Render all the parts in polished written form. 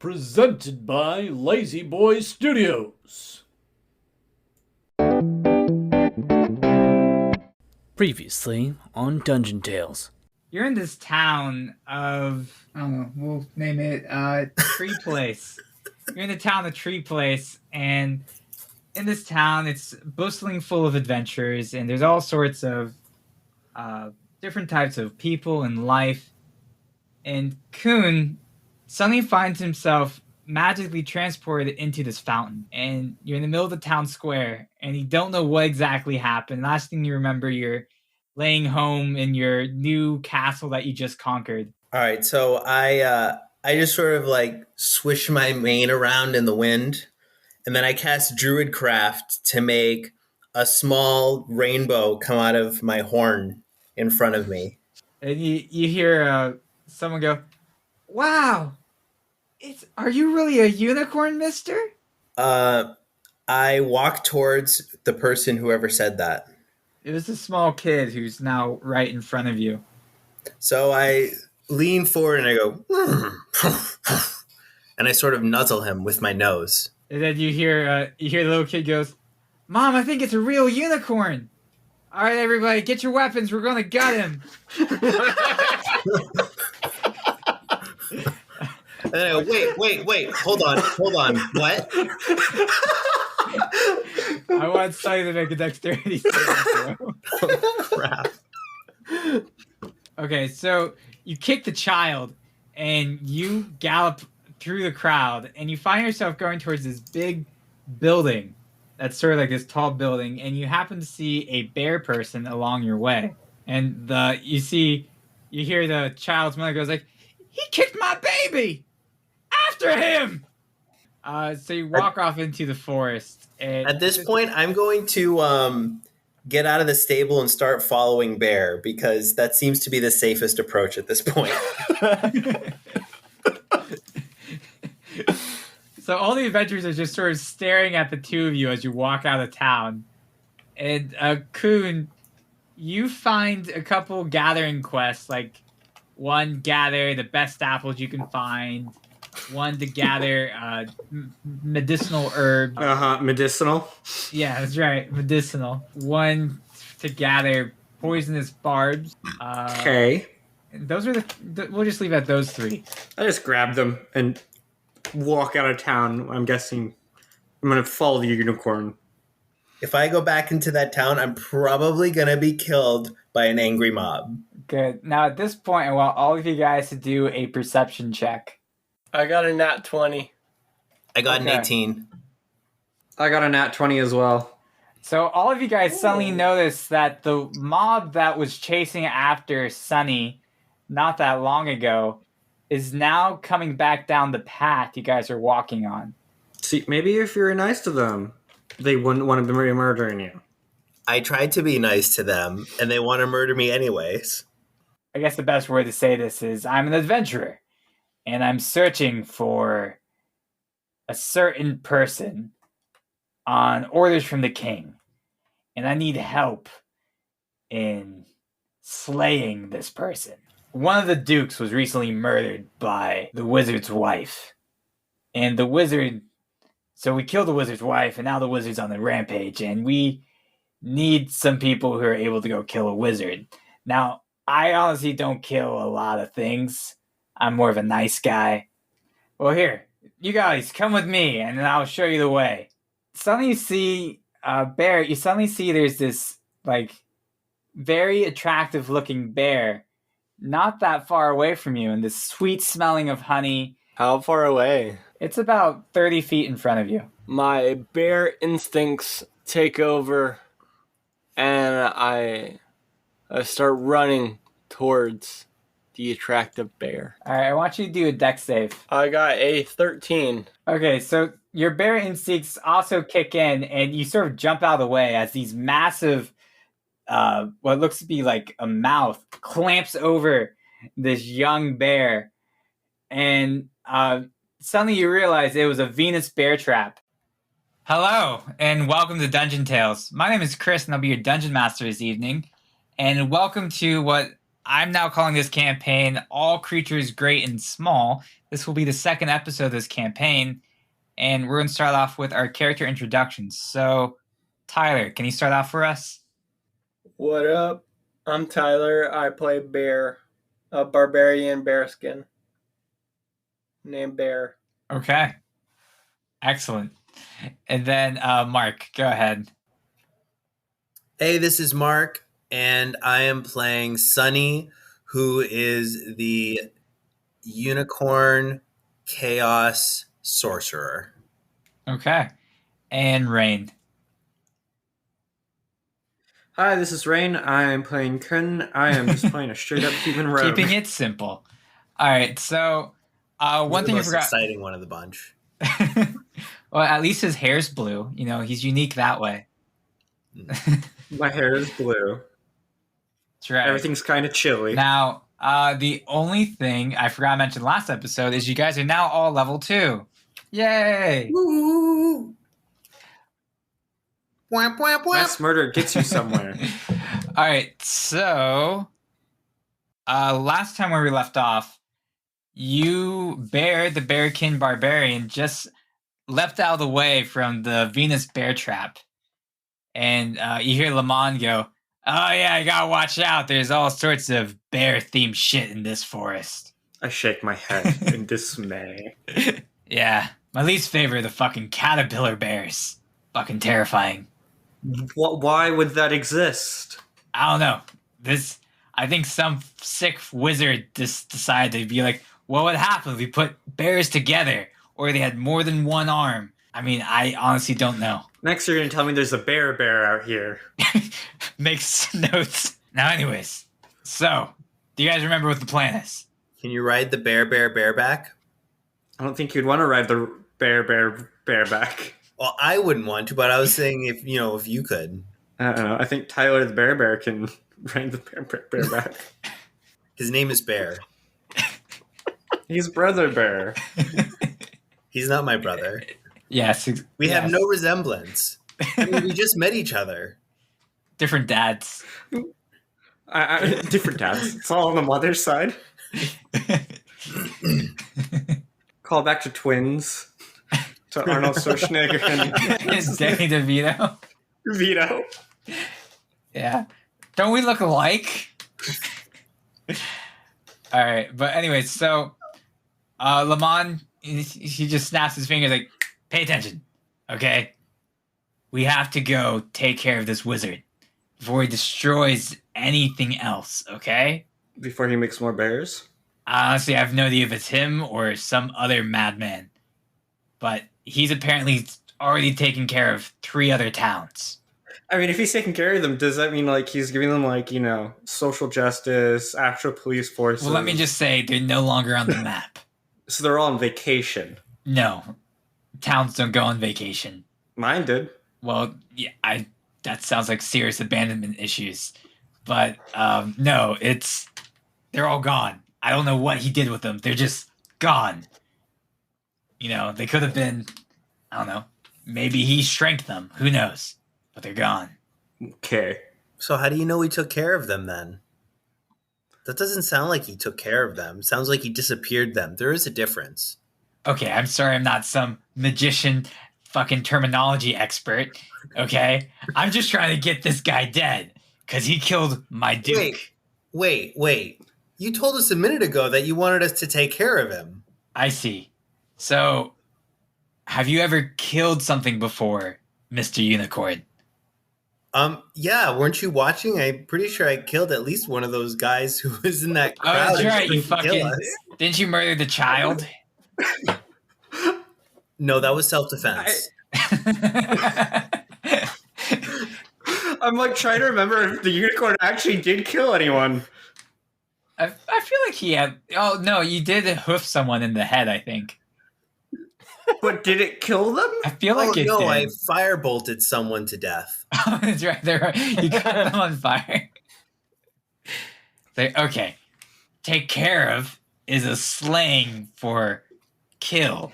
Presented by Lazy Boy Studios. Previously on Dungeon Tales. You're in this town of, I don't know, we'll name it Tree Place. You're in the town of Tree Place, and in this town, it's bustling full of adventures, and there's all sorts of different types of people and life. And Kuhn suddenly finds himself magically transported into this fountain, and you're in the middle of the town square, and you don't know what exactly happened. Last thing you remember, you're laying home in your new castle that you just conquered. All right, so I just sort of like swish my mane around in the wind, and then I cast Druidcraft to make a small rainbow come out of my horn in front of me. And you hear someone go, "Wow, are you really a unicorn, mister?" I walk towards the person whoever said that. It was a small kid who's now right in front of you. So I lean forward and I go, and I sort of nuzzle him with my nose. And then you hear the little kid goes, "Mom, I think it's a real unicorn. All right, everybody, get your weapons. We're gonna gut him." And then I go, wait, hold on, what? I want Sonny to make a dexterity saving throw. Oh, crap. Okay, so you kick the child, and you gallop through the crowd, and you find yourself going towards this big building that's sort of like this tall building, and you happen to see a bear person along your way. And you hear the child's mother goes like, "He kicked my baby! After him!" So you walk off into the forest. And at this point, I'm going to get out of the stable and start following Bear, because that seems to be the safest approach at this point. So all the adventurers are just sort of staring at the two of you as you walk out of town. And Kuhn, you find a couple gathering quests, like one, gather the best apples you can find, one to gather medicinal herbs. Medicinal? Yeah, that's right, medicinal. One to gather poisonous barbs. Okay. Those are we'll just leave it at those three. I just grab them and walk out of town. I'm guessing I'm going to follow the unicorn. If I go back into that town, I'm probably going to be killed by an angry mob. Good. Now, at this point, I want all of you guys to do a perception check. I got a nat 20. I got an 18. I got a nat 20 as well. So all of you guys suddenly notice that the mob that was chasing after Sunny not that long ago is now coming back down the path you guys are walking on. See, maybe if you're nice to them, they wouldn't want to be murdering you. I tried to be nice to them, and they want to murder me anyways. I guess the best way to say this is I'm an adventurer, and I'm searching for a certain person on orders from the king, and I need help in slaying this person. One of the dukes was recently murdered by the wizard's wife, and the wizard... So we killed the wizard's wife, and now the wizard's on the rampage, and we need some people who are able to go kill a wizard. Now, I honestly don't kill a lot of things. I'm more of a nice guy. Well, here, you guys, come with me, and I'll show you the way. Suddenly you see, Bear, you suddenly see there's this, like, very attractive-looking bear not that far away from you, and this sweet smelling of honey. How far away? It's about 30 feet in front of you. My bear instincts take over, and I start running towards the attractive bear. All right, I want you to do a dex save. I got a 13. Okay, so your bear instincts also kick in, and you sort of jump out of the way as these massive, what looks to be like a mouth, clamps over this young bear. And suddenly you realize it was a Venus bear trap. Hello, and welcome to Dungeon Tales. My name is Chris, and I'll be your dungeon master this evening. And welcome to what I'm now calling this campaign All Creatures Great and Small, This will be the second episode of this campaign, and we're going to start off with our character introductions. So, Tyler, can you start off for us? What up? I'm Tyler. I play Bear, a barbarian bearskin named Bear. Okay. Excellent. And then, Mark, go ahead. Hey, this is Mark, and I am playing Sunny, who is the unicorn chaos sorcerer. Okay. And Rain. Hi, this is Rain. I am playing Kun. I am just playing a straight up human rogue. Keeping it simple. All right, so one He's thing the you most forgot. exciting one of the bunch. Well, at least his hair's blue. You know, he's unique that way. My hair is blue. That's right. Everything's kind of chilly. Now, the only thing I forgot to mention last episode is you guys are now all level 2. Yay! Woo! Whap, whap, whap. Mass murder gets you somewhere. All right, so last time where we left off, you, Bear, the Bearkin Barbarian, just leapt out of the way from the Venus bear trap. And you hear Lamont go, "Oh yeah, I gotta watch out. There's all sorts of bear-themed shit in this forest." I shake my head in dismay. Yeah, my least favorite are the fucking caterpillar bears. Fucking terrifying. Why would that exist? I don't know. I think some sick wizard just decided to be like, what would happen if we put bears together? Or they had more than one arm? I mean, I honestly don't know. Next, you're going to tell me there's a bear out here. Makes notes. Now, anyways. So, do you guys remember what the plan is? Can you ride the bareback? I don't think you'd want to ride the bareback. Well, I wouldn't want to, but I was saying if you could. I don't know. I think Tyler the bear can ride the bareback. His name is Bear. He's Brother Bear. He's not my brother. Yes. We have no resemblance. I mean, we just met each other. Different dads. Different dads. It's all on the mother's side. Call back to twins. To Arnold Schwarzenegger and It's Danny DeVito. Vito. Yeah. Don't we look alike? All right. But anyway, so Lamont, he just snaps his fingers like, pay attention, okay? We have to go take care of this wizard before he destroys anything else, okay? Before he makes more bears? Honestly, I have no idea if it's him or some other madman. But he's apparently already taken care of 3 other towns. I mean, if he's taking care of them, does that mean like he's giving them social justice, actual police forces? Well, let me just say they're no longer on the map. So they're all on vacation. No, towns don't go on vacation. Mine did. Well, yeah, that sounds like serious abandonment issues. But no, they're all gone. I don't know what he did with them. They're just gone. You know, they could have been, I don't know, maybe he shrank them. Who knows? But they're gone. Okay. So how do you know he took care of them then? That doesn't sound like he took care of them. It sounds like he disappeared them. There is a difference. Okay, I'm sorry I'm not some magician fucking terminology expert, okay? I'm just trying to get this guy dead, because he killed my duke. Wait. You told us a minute ago that you wanted us to take care of him. I see. So, have you ever killed something before, Mr. Unicorn? Yeah, weren't you watching? I'm pretty sure I killed at least one of those guys who was in that crowd. Oh, that's and right, you tried to kill fucking... us. Didn't you murder the child? No, that was self-defense. I'm like trying to remember if the unicorn actually did kill anyone. I feel like he had... Oh, no, you did hoof someone in the head, I think. But did it kill them? I feel like it no, did. I firebolted someone to death. Oh, that's right. You got them on fire. Okay. Take care of is a slang for kill.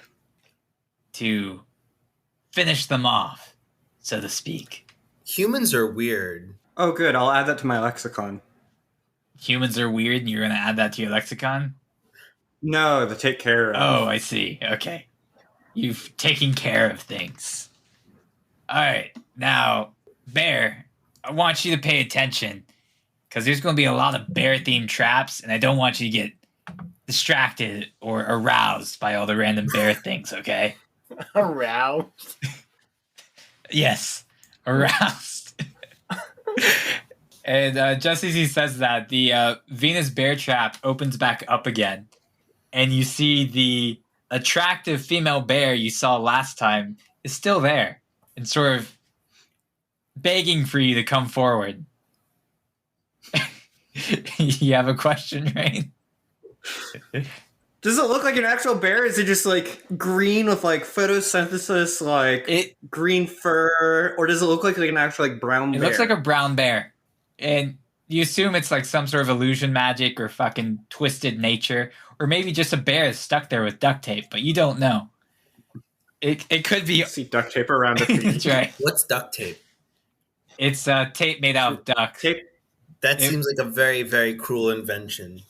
To finish them off, so to speak. Humans are weird. Oh, good. I'll add that to my lexicon. Humans are weird, and you're going to add that to your lexicon? No, to take care of. Oh, I see. Okay. You've taken care of things. Alright, now, Bear, I want you to pay attention. Because there's going to be a lot of bear-themed traps, and I don't want you to get distracted or aroused by all the random bear things, okay? Aroused. Yes, aroused. And just as he says that, the Venus bear trap opens back up again, and you see the attractive female bear you saw last time is still there and sort of begging for you to come forward. You have a question, right? Does it look like an actual bear? Is it just like green with like photosynthesis, like green fur, or does it look like an actual like brown bear? It looks like a brown bear, and you assume it's like some sort of illusion magic or fucking twisted nature, or maybe just a bear is stuck there with duct tape, but you don't know. It could be. See duct tape around the feet. That's right. What's duct tape? It's tape made out of ducks. Tape. That seems like a very, very cruel invention.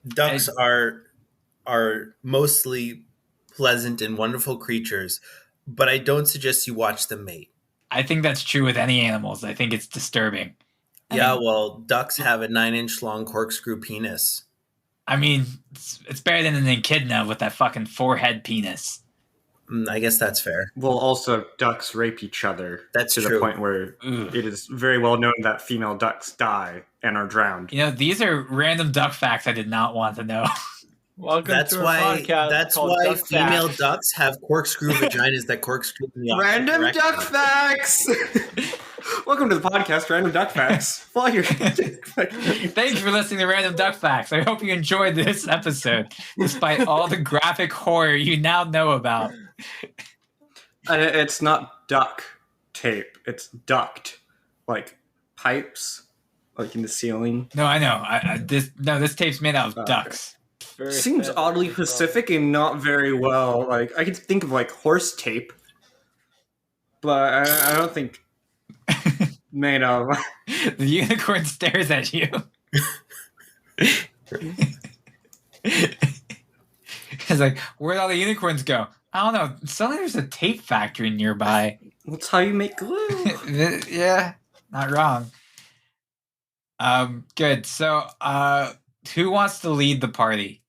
Ducks are mostly pleasant and wonderful creatures, but I don't suggest you watch them mate. I think that's true with any animals. I think it's disturbing. Well, ducks have a 9-inch long corkscrew penis. I mean, it's better than an echidna with that fucking forehead penis. I guess that's fair. Well, also ducks rape each other. That's to true. the point where it is very well known that female ducks die and are drowned. You know, these are random duck facts I did not want to know. Welcome That's to why. our podcast. That's called why Duck female Facts. ducks have corkscrew vaginas that corkscrew in the opposite Random direction. duck facts. Welcome to the podcast, Random Duck Facts. Follow your. Thank you for listening to Random Duck Facts. I hope you enjoyed this episode, despite all the graphic horror you now know about. It's not duck tape. It's duct, like pipes, like in the ceiling. No, I know. This tape's made out of ducks. Very Seems sad. oddly specific and not very well. Like I could think of like horse tape, but I don't think made of. The unicorn stares at you. It's like, where'd all the unicorns go? I don't know. Suddenly there's a tape factory nearby. That's how you make glue. Yeah, not wrong. Good. So, who wants to lead the party?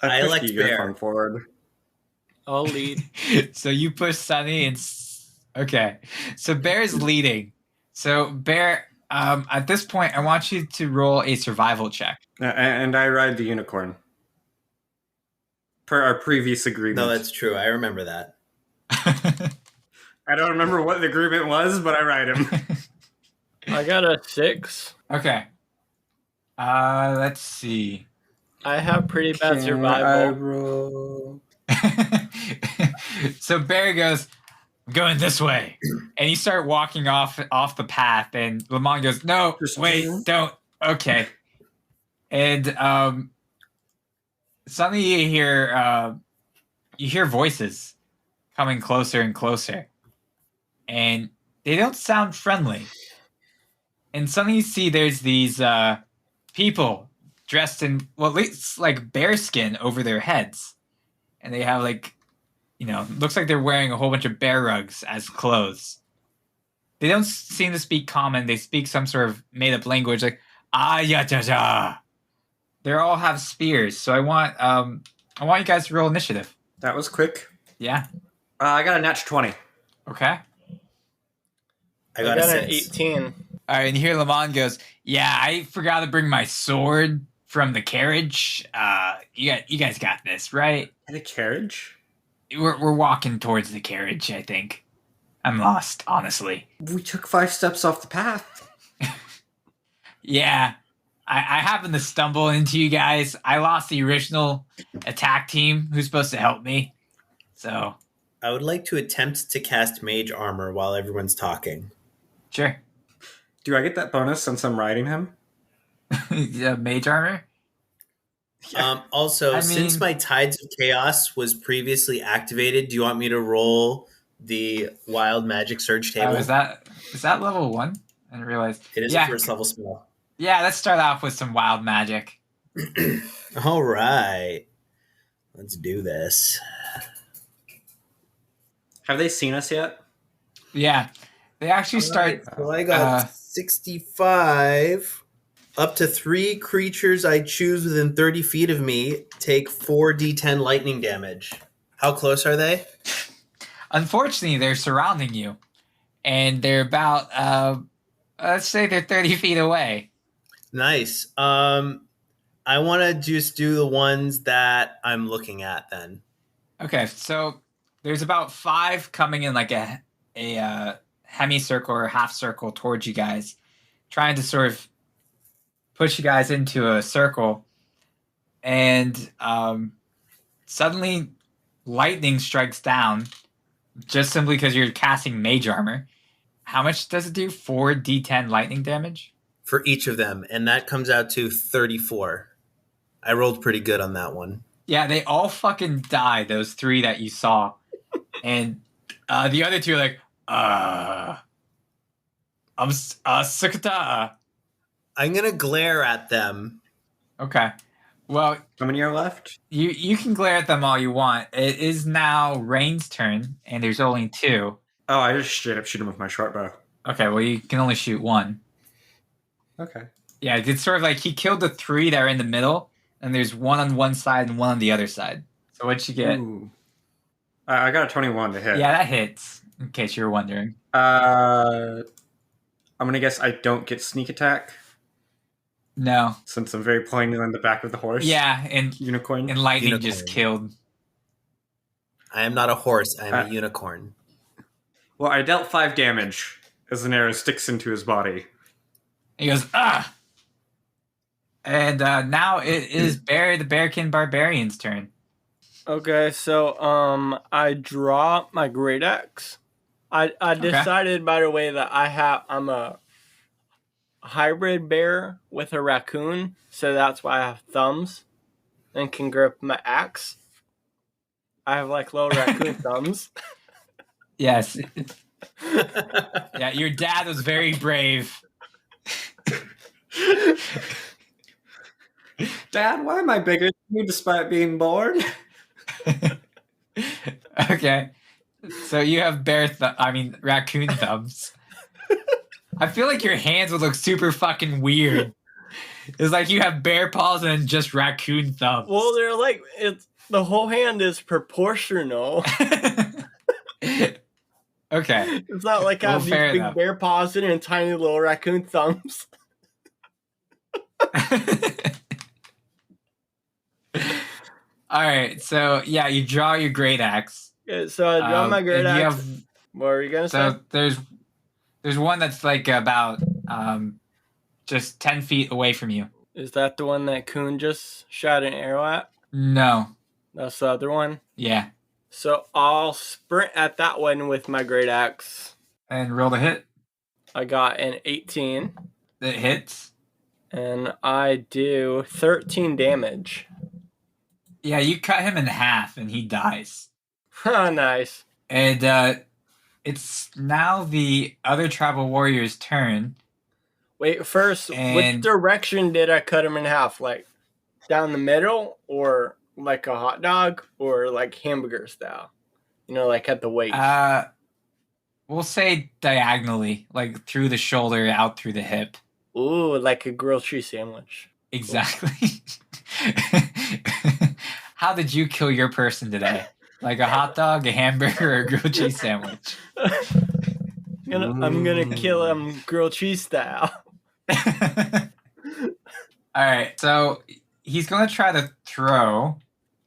I pushed like the Bear. unicorn forward. I'll lead. So you push Sunny and okay. So Bear's leading. So Bear, at this point, I want you to roll a survival check. And I ride the unicorn. Per our previous agreement. No, that's true. I remember that. I don't remember what the agreement was, but I ride him. I got a 6. Okay. Let's see. I have pretty bad survival. roll? So Bear goes, I'm going this way. And you start walking off the path, and Lamont goes, no, Just wait, kidding. don't. Okay. And suddenly you hear voices coming closer and closer. And they don't sound friendly. And suddenly you see there's these people dressed in, well, at least like bear skin over their heads. And they have like, looks like they're wearing a whole bunch of bear rugs as clothes. They don't seem to speak common. They speak some sort of made-up language like, ya ja ja. They all have spears. So I want you guys to roll initiative. That was quick. Yeah. I got a nat 20. Okay. I got a an 6. 18. All right, and here Lamont goes, yeah, I forgot to bring my sword from the carriage. You guys got this, right? And a carriage? We're walking towards the carriage, I think. I'm lost, honestly. We took 5 steps off the path. Yeah, I happened to stumble into you guys. I lost the original attack team who's supposed to help me. So, I would like to attempt to cast mage armor while everyone's talking. sure. Do I get that bonus since I'm riding him? Yeah, mage armor? Also, I since mean- my Tides of Chaos was previously activated, do you want me to roll the Wild Magic Surge table? Is that level 1? I didn't realize. It is Yeah. a first level spell. Yeah, let's start off with some wild magic. All right. Let's do this. Have they seen us yet? Yeah. They actually start. So I got 65. Up to 3 creatures I choose within 30 feet of me take 4d10 lightning damage. How close are they? Unfortunately, they're surrounding you. And they're about, let's say they're 30 feet away. Nice. I want to just do the ones that I'm looking at then. Okay, so there's about 5 coming in like a hemicircle or half circle towards you guys, trying to sort of push you guys into a circle. And suddenly lightning strikes down just simply because you're casting mage armor. How much does it do? 4d10 lightning damage? For each of them, and that comes out to 34. I rolled pretty good on that one. Yeah, they all fucking die, those 3 that you saw. And the other 2 are like, I'm Sukata. I'm going to glare at them. Okay. Well, How many are left? you can glare at them all you want. It is now Rain's turn, and there's only 2. Oh, I just straight up shoot him with my short bow. Okay, well, you can only shoot 1. Okay. Yeah, it's sort of like he killed the 3 that are in the middle, and there's 1 on one side and 1 on the other side. So what'd you get? Ooh. I got a 21 to hit. Yeah, that hits, in case you were wondering. I'm going to guess I don't get sneak attack, No. since I'm very plainly on the back of the horse. Yeah, and Unicorn. lightning just killed. I am not a horse. I am a unicorn. Well, I dealt 5 damage as an arrow sticks into his body. He goes, ah! And now it is Barry the Bearkin Barbarian's turn. Okay, so I draw my great axe. I decided, by the way, that I'm a hybrid bear with a raccoon, so that's why I have thumbs and can grip my axe. I have like little raccoon thumbs. Yes. Yeah, your dad was very brave. Dad, why am I bigger than you despite being born? Okay. So you have raccoon thumbs. I feel like your hands would look super fucking weird. It's like you have bear paws and just raccoon thumbs. Well, they're like, the whole hand is proportional. Okay. It's not like I have these big bear paws and tiny little raccoon thumbs. All right, so yeah, you draw your great axe. Yeah, so I draw my great axe. What are you gonna say? So there's one that's like about just 10 feet away from you. Is that the one that Coon just shot an arrow at? No. That's the other one? Yeah. So I'll sprint at that one with my great axe. And roll the hit. I got an 18. It hits. And I do 13 damage. Yeah, you cut him in half and he dies. Nice. And it's now the other tribal warrior's turn. Wait, first, which direction did I cut him in half? Like down the middle, or like a hot dog, or like hamburger style? You know, like at the waist. We'll say diagonally, like through the shoulder, out through the hip. Ooh, like a grilled cheese sandwich. Exactly. How did you kill your person today? Like a hot dog, a hamburger, or a grilled cheese sandwich? I'm gonna kill him grilled cheese style. All right, so he's going to try to throw.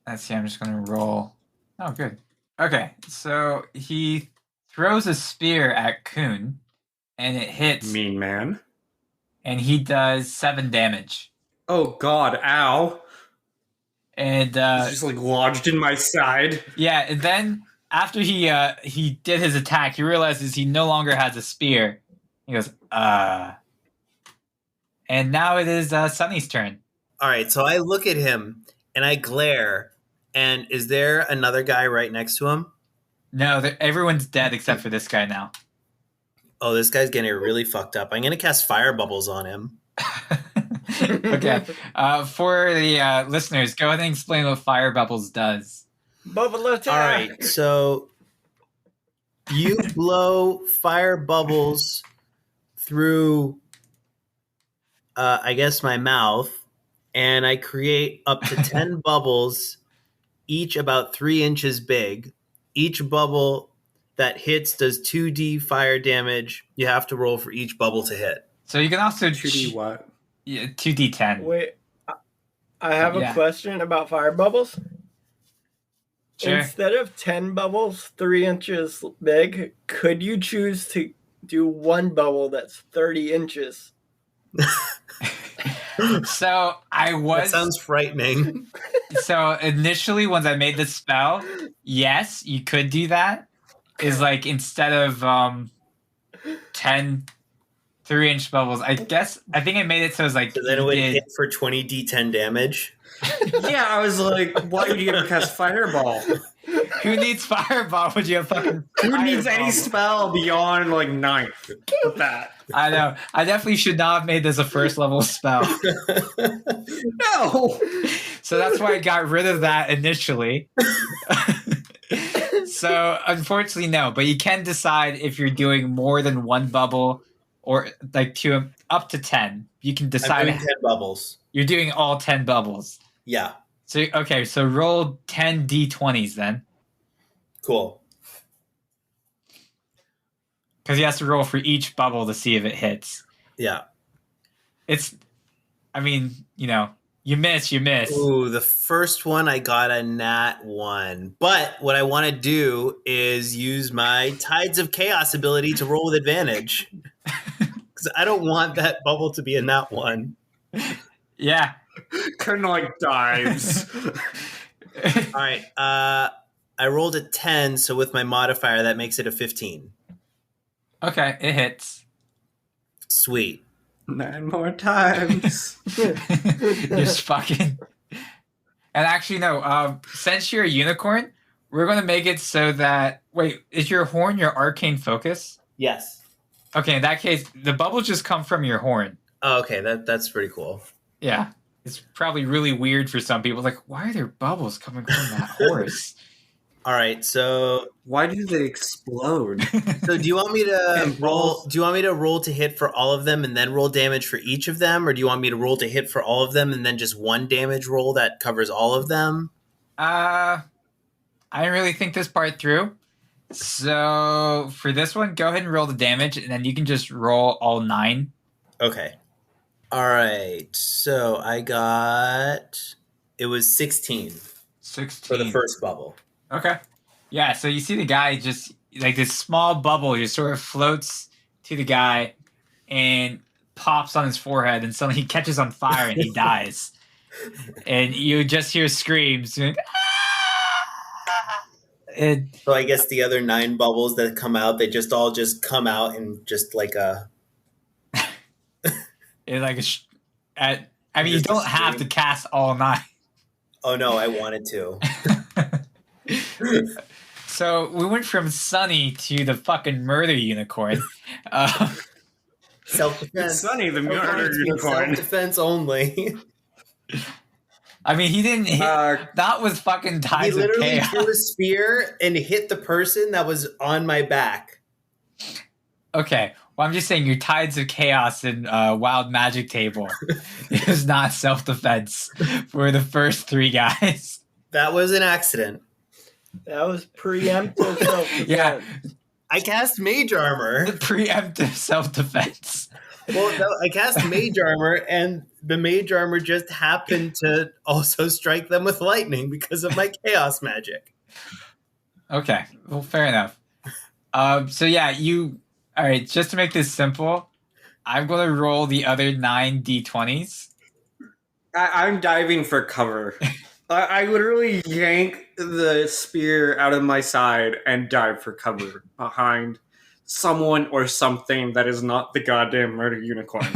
Let's see, I'm just going to roll. Oh, good. Okay, so he throws a spear at Coon, and it hits. Mean man. And he does 7 damage. Oh, God, ow. And it's just like lodged in my side. Yeah, and then after he did his attack, he realizes he no longer has a spear. He goes, And now it is Sunny's turn. All right, so I look at him and I glare. And is there another guy right next to him? No, everyone's dead except for this guy now. Oh, this guy's getting really fucked up. I'm going to cast fire bubbles on him. Okay. For the listeners, go ahead and explain what fire bubbles does. Bubble attack. All right, so you blow fire bubbles through, I guess, my mouth, and I create up to 10 bubbles, each about 3 inches big. Each bubble that hits does 2d fire damage. You have to roll for each bubble to hit. So you can also 2D what? Yeah, 2d10. Wait, I have a Yeah. question about fire bubbles. Sure. Instead of 10 bubbles 3 inches big, could you choose to do one bubble that's 30 inches? So I That was sounds frightening. so initially when I made the spell, yes, you could do that. Is like instead of 10 3-inch bubbles, I think I made it so it's like So then it would you did- hit for 20d10 damage. Yeah, I was like, why would you ever cast Fireball? who needs fireball? Would you have fucking Who needs fireball? any spell beyond like 9th with that? I know. I definitely should not have made this a first level spell. No. So that's why I got rid of that initially. So unfortunately, no. But you can decide if you're doing more than one bubble or like up to 10. You can I'm decide doing 10 bubbles. you're doing all 10 bubbles. Yeah, So okay, so roll 10 d20s then, cool. because you have to roll for each bubble to see if it hits. Yeah. I mean, you miss. Ooh, the first one I got a nat 1. But what I want to do is use my Tides of Chaos ability to roll with advantage. Because I don't want that bubble to be a nat 1. Yeah. Kind of like dives. All right. I rolled a 10, so with my modifier, that makes it a 15. Okay, it hits. Sweet. 9 more times. Just fucking. And actually, no. Since you're a unicorn, we're gonna make it so that. Wait, is your horn your arcane focus? Yes. Okay, in that case, the bubbles just come from your horn. Oh, okay, that's pretty cool. Yeah, it's probably really weird for some people. Like, why are there bubbles coming from that horse? All right, so Why do they explode? do you want me to And roll? balls. Do you want me to roll to hit for all of them and then roll damage for each of them, or do you want me to roll to hit for all of them and then just one damage roll that covers all of them? I didn't really think this part through. So for this one, go ahead and roll the damage, and then you can just roll all 9. Okay. All right. So I got it was 16 16 for the first bubble. Okay. Yeah, so you see the guy just like this small bubble just sort of floats to the guy and pops on his forehead, and suddenly he catches on fire and he dies. And you just hear screams. Like, "Ah!" And So I guess the other 9 bubbles that come out, they just all come out and just like a. it's like I mean, you Just a don't have to stream. cast all 9. Oh no, I wanted to. So we went from Sunny to the fucking murder unicorn. Self-defense. Sunny, the murder unicorn. Self-defense only. I mean, he didn't hit. That was fucking He Tides of literally Chaos. threw a spear and hit the person that was on my back. Okay, well, I'm just saying your Tides of Chaos and Wild Magic table is not self-defense for the first 3 guys. That was an accident. That was preemptive self-defense. Yeah, I cast mage armor. preemptive self-defense. Well, no, I cast mage armor, and the mage armor just happened to also strike them with lightning because of my chaos magic. Okay, well, fair enough. So yeah, all right, just to make this simple, I'm going to roll the other 9 d20s. I'm diving for cover. I literally yank the spear out of my side and dive for cover behind someone or something that is not the goddamn murder unicorn.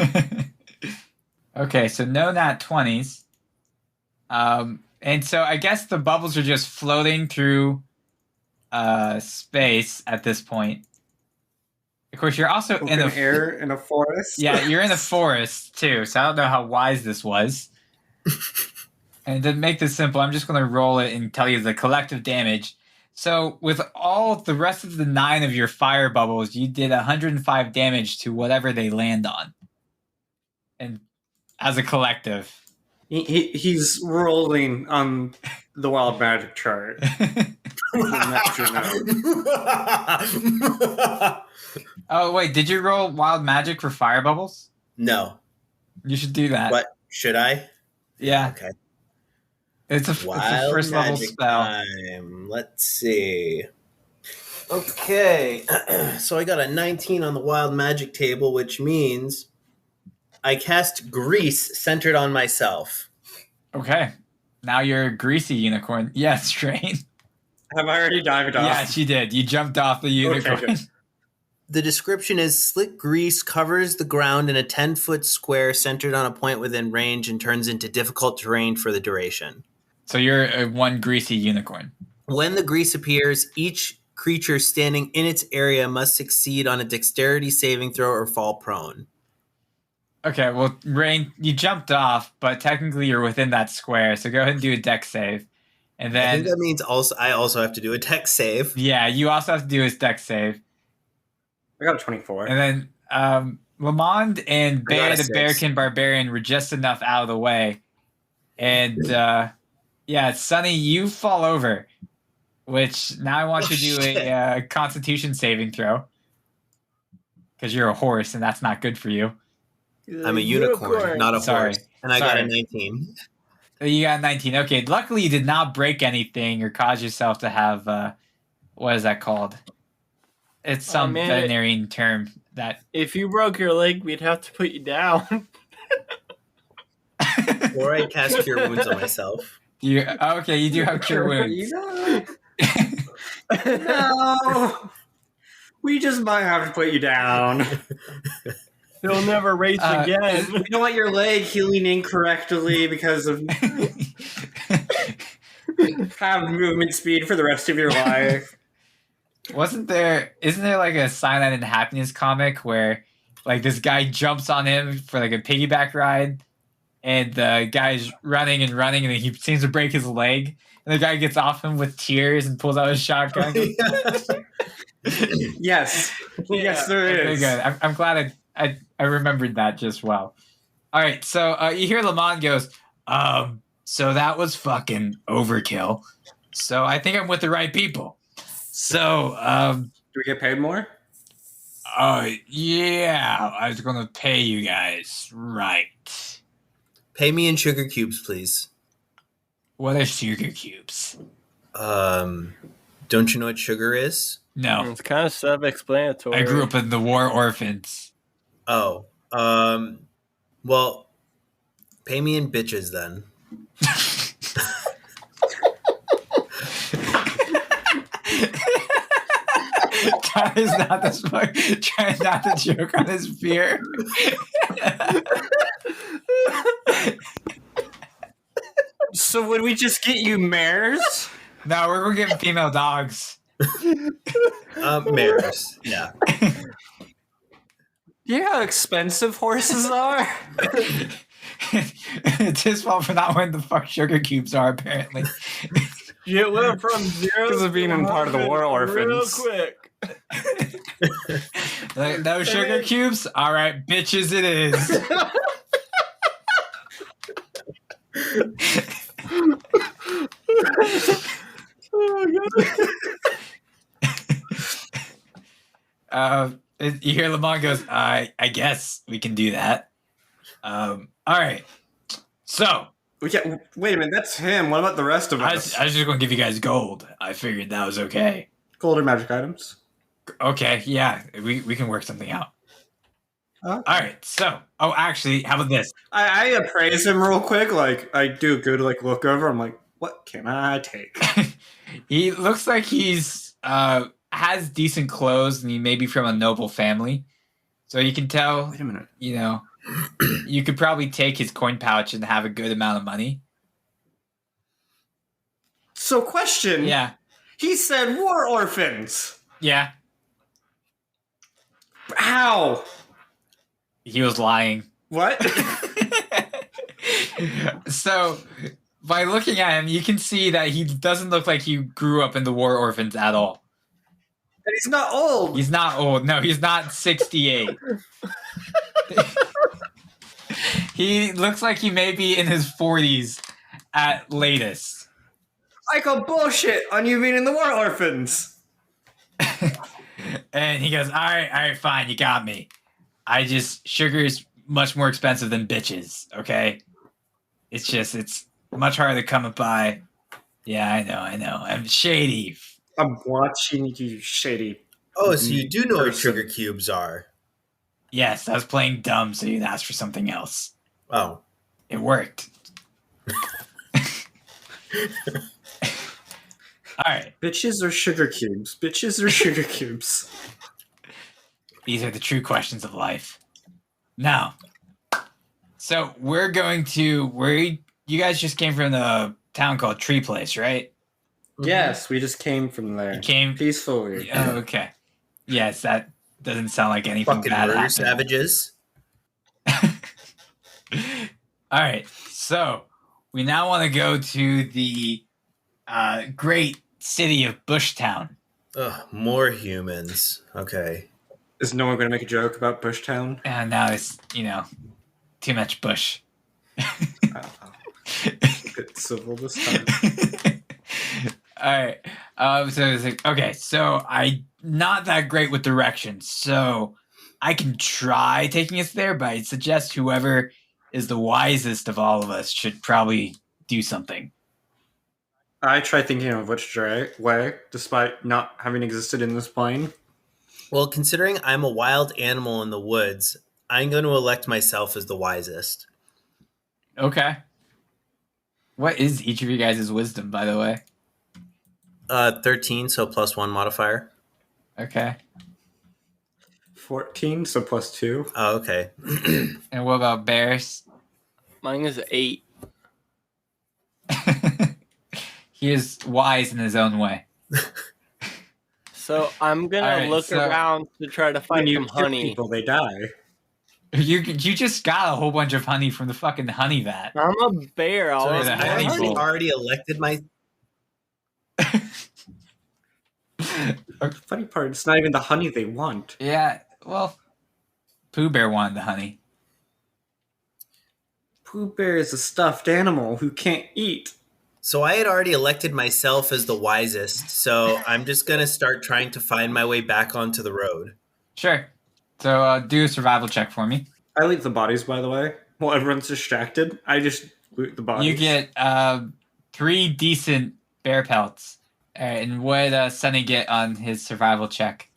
Okay, so no nat 20s. And so I guess the bubbles are just floating through space at this point. Of course, you're also in Open air in a forest. Yeah, you're in the forest too, so I don't know how wise this was. And to make this simple, I'm just going to roll it and tell you the collective damage. So with all the rest of the 9 of your fire bubbles, you did 105 damage to whatever they land on. And as a collective. He's rolling on the wild magic chart. Oh, wait, did you roll wild magic for fire bubbles? No. You should do that. What? Should I? Yeah. Okay. It's a first level spell. Time. Let's see. Okay. So I got a 19 on the wild magic table, which means I cast grease centered on myself. Okay. Now you're a greasy unicorn. Yes, Train. Have I already dived off? Yes, you did. You jumped off the unicorn. Okay, The description is slick grease covers the ground in a 10-foot square centered on a point within range and turns into difficult terrain for the duration. So you're a one greasy unicorn. When the grease appears, each creature standing in its area must succeed on a dexterity saving throw or fall prone. Okay, well, Rain, you jumped off, but technically you're within that square, so go ahead and do a dex save. And I then, think that means I also have to do a dex save. yeah, you also have to do a dex save. I got a 24. And then Lamond and I got Bear a the 6. Bearkin Barbarian were just enough out of the way. And yeah, Sunny, you fall over, which now I want you to do a Constitution saving throw. Because you're a horse, and that's not good for you. I'm a unicorn, not a Sorry. horse. And I got a 19. You got 19. Okay, luckily you did not break anything or cause yourself to have, what is that called? It's some veterinarian term that... If you broke your leg, we'd have to put you down. Or I cast Cure Wounds on myself. Okay, you do have Cure Wounds. No. We just might have to put you down. He'll never race again. You don't want your leg healing incorrectly because of have movement speed for the rest of your life. Isn't there like a Cyanide and Happiness comic where like this guy jumps on him for like a piggyback ride and the guy's running and running and he seems to break his leg and the guy gets off him with tears and pulls out his shotgun? Yes. Yes, there Okay, is. good. I'm glad I remembered that just well. All right, so you hear Lamont goes, so that was fucking overkill. So I think I'm with the right people. So, Do we get paid more? yeah, I was gonna pay you guys, right? Pay me in sugar cubes, please. What are sugar cubes? Don't you know what sugar is? No, It's kind of self-explanatory. I grew up in the war orphans. Oh. Well, pay me in bitches then. Try not to joke on his beer. So would we just get you mares? No, we're gonna get female dogs. Mares. Yeah. You know how expensive horses are? It's his fault for not knowing the fuck sugar cubes are, apparently. You went from 0 Because of being in part of the war orphans. real quick. Like, no sugar cubes? All right, bitches it is. You hear Lamont goes, I guess we can do that. All right. So, Yeah, wait a minute, that's him. What about the rest of I us? was just going to give you guys gold. I figured that was okay. Gold or magic items? Okay, yeah, we can work something out. Okay. All right, so, actually, how about this? I appraise him real quick. Like, I do a good look over. I'm like, what can I take? He looks like he's has decent clothes and he may be from a noble family. So you can tell, Wait a minute. you know, you could probably take his coin pouch and have a good amount of money. So, question. Yeah. He said war orphans. Yeah. How? He was lying. What? So, by looking at him, you can see that he doesn't look like he grew up in the war orphans at all. And he's not old. He's not old. No, he's not 68. He looks like he may be in his 40s at latest. I call bullshit on you being in the war orphans. And he goes, all right, fine, you got me. Sugar is much more expensive than bitches, okay? It's much harder to come by. Yeah, I know. I'm shady. I'm watching you, shady. Oh, so you do know what sugar cubes are? Yes, I was playing dumb, so you'd ask for something else. Oh. It worked. All right. Bitches or sugar cubes? Bitches or sugar cubes? These are the true questions of life. Now, so we're going to you guys just came from the town called Tree Place, right? Yes, we just came from there. You came peacefully. Oh, okay. Yes, that doesn't sound like anything Fucking bad murder happened. savages. All right, so we now want to go to the great city of Bushtown. Ugh, more humans. Okay. Is no one going to make a joke about Bushtown? And now it's, too much bush. Bit civil this time. All right. So it's like, okay, so I'm not that great with directions, so I can try taking us there, but I suggest whoever is the wisest of all of us should probably do something. I tried thinking of which way, despite not having existed in this plane. Well, considering I'm a wild animal in the woods, I'm going to elect myself as the wisest. Okay. What is each of you guys' wisdom, by the way? 13, so +1 modifier. Okay. 14, so +2. Oh, okay. And what about Bears? Mine is 8. He is wise in his own way. So I'm gonna look around to try to find some honey. People, they die. You just got a whole bunch of honey from the fucking honey vat. I'm a bear. So the honey I bowl. already elected my... The funny part, it's not even the honey they want. Yeah, well, Pooh Bear wanted the honey. Pooh Bear is a stuffed animal who can't eat. So I had already elected myself as the wisest, so I'm just going to start trying to find my way back onto the road. Sure. So do a survival check for me. I loot the bodies, by the way. While everyone's distracted, I just loot the bodies. You get 3 decent bear pelts. All right, and what did Sunny get on his survival check?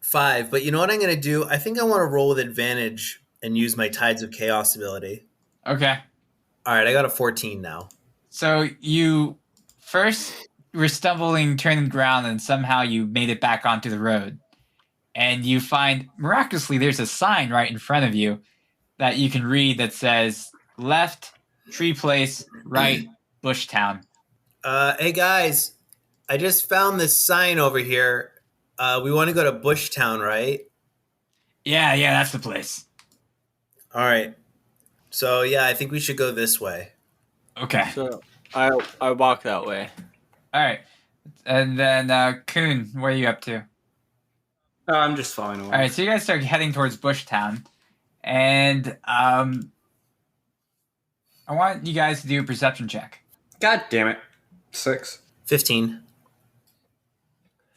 5, but you know what I'm going to do? I think I want to roll with advantage and use my Tides of Chaos ability. Okay. All right, I got a 14 now. So you first were stumbling, turning ground, and somehow you made it back onto the road. And you find, miraculously, there's a sign right in front of you that you can read that says, left, Tree Place, right, Bushtown. Hey guys, I just found this sign over here. We want to go to Bushtown, right? Yeah, that's the place. All right. So yeah, I think we should go this way. Okay. So I walk that way. All right. And then, Kuhn, what are you up to? Oh, I'm just following along. All right, so you guys start heading towards Bushtown. And I want you guys to do a perception check. God damn it. 6. 15.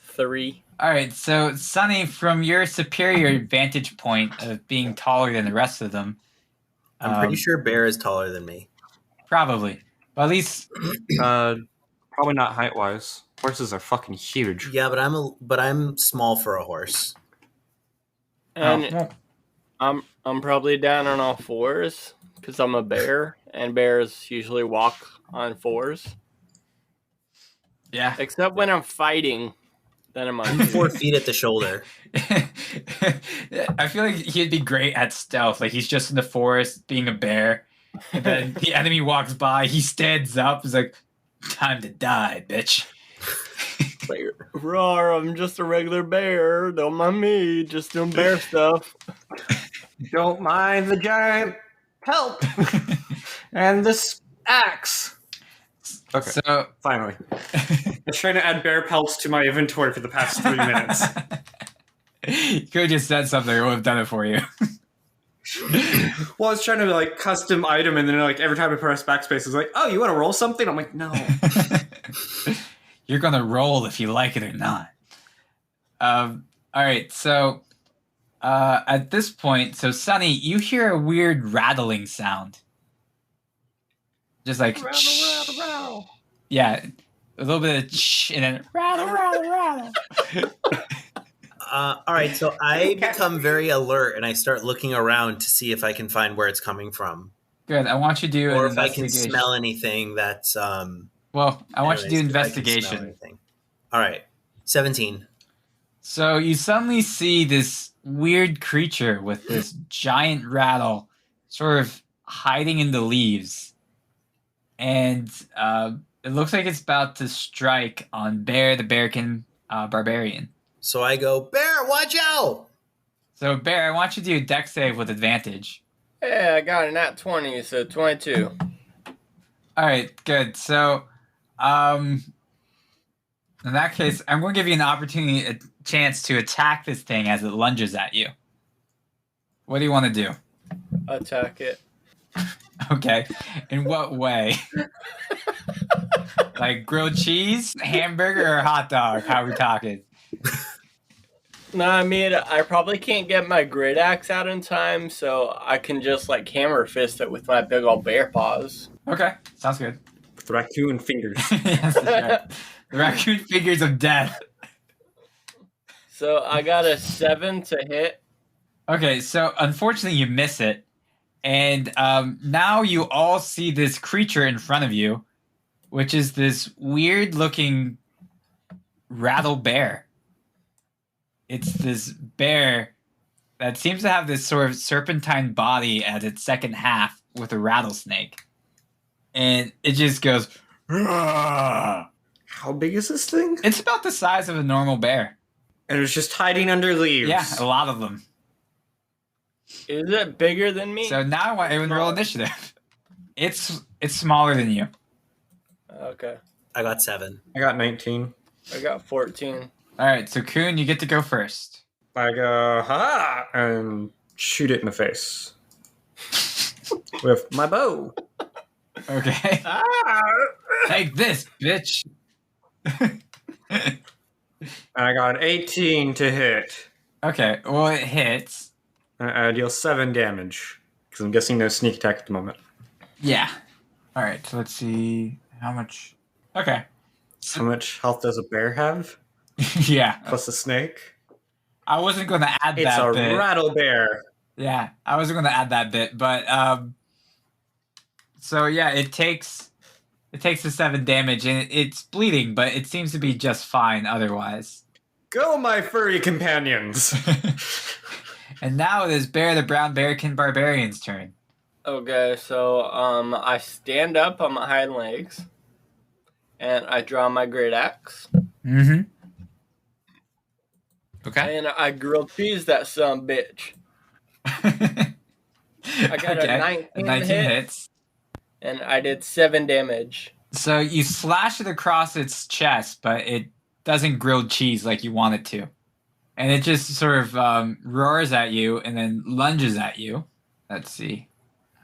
3. All right, so Sunny, from your superior vantage point of being taller than the rest of them, I'm pretty sure Bear is taller than me. probably, but at least Probably not height-wise. Horses are fucking huge. Yeah, but I'm small for a horse. And I'm probably down on all fours because I'm a bear, and bears usually walk on 4s. yeah. Except when I'm fighting, then I'm on 4 feet at the shoulder. I feel like he'd be great at stealth. Like he's just in the forest being a bear, and then the enemy walks by. He stands up. He's like, "Time to die, bitch." Like, roar, I'm just a regular bear. Don't mind me. Just doing bear stuff. Don't mind the giant pelt and this axe. Okay, So finally. I was trying to add bear pelts to my inventory for the past 3 minutes. You could have just said something. I would have done it for you. Well, I was trying to like custom item, and then like every time I press backspace, it's like, oh, you want to roll something? I'm like, no. You're gonna roll if you like it or not. All right, so at this point, so Sunny, you hear a weird rattling sound. Just like Rattle, rattle. yeah, a little bit of and then rattle, rattle, rattle. All right, so I become very alert and I start looking around to see if I can find where it's coming from, Good. I want you to do or an if I can investigation. smell anything that's. Well, I want you to do anyways, if I can smell investigation. anything. All right, 17. So you suddenly see this weird creature with this giant rattle sort of hiding in the leaves. And it looks like it's about to strike on Bear the Bearkin Barbarian. So I go, Bear, watch out! So Bear, I want you to do a dex save with advantage. Yeah, I got a nat 20, so 22. All right, good. So in that case, I'm going to give you an opportunity, a chance to attack this thing as it lunges at you. What do you want to do? Attack it. Okay. In what way? Like grilled cheese, hamburger, or hot dog? How are we talking? No, I mean, I probably can't get my great axe out in time, so I can just, like, hammer fist it with my big old bear paws. Okay, sounds good. With raccoon fingers. Yes, that's right. The raccoon figures of death. So I got a 7 to hit. Okay, so unfortunately you miss it. And now you all see this creature in front of you, which is this weird-looking rattle bear. It's this bear that seems to have this sort of serpentine body at its second half with a rattlesnake. And it just goes, "Rah!" How big is this thing? It's about the size of a normal bear. And it's just hiding under leaves. Yeah, a lot of them. Is it bigger than me? So now I want everyone to roll initiative. It's smaller than you. Okay. I got 7. I got 19. I got 14. All right, so Kuhn, you get to go first. I go, ha! And shoot it in the face. With my bow. Okay. Ah! Take this, bitch. I got an 18 to hit. Okay, well, it hits. I deal 7 damage. Because I'm guessing no sneak attack at the moment. Yeah. All right, so let's see how much. Okay. How much health does a bear have? Yeah. Plus a snake? I wasn't going to add It's that a bit. rattle bear. Yeah, I wasn't going to add that bit, but so yeah, it takes the 7 damage and it's bleeding, but it seems to be just fine otherwise. Go, my furry companions! And now it is Bear the Brown Bearkin Barbarian's turn. Okay, so I stand up on my hind legs, and I draw my great axe, Mm-hmm. Okay. and I grilled cheese that son bitch. I got a 19 hit. hits. And I did 7 damage. So you slash it across its chest, but it doesn't grill cheese like you want it to. And it just sort of roars at you and then lunges at you. Let's see.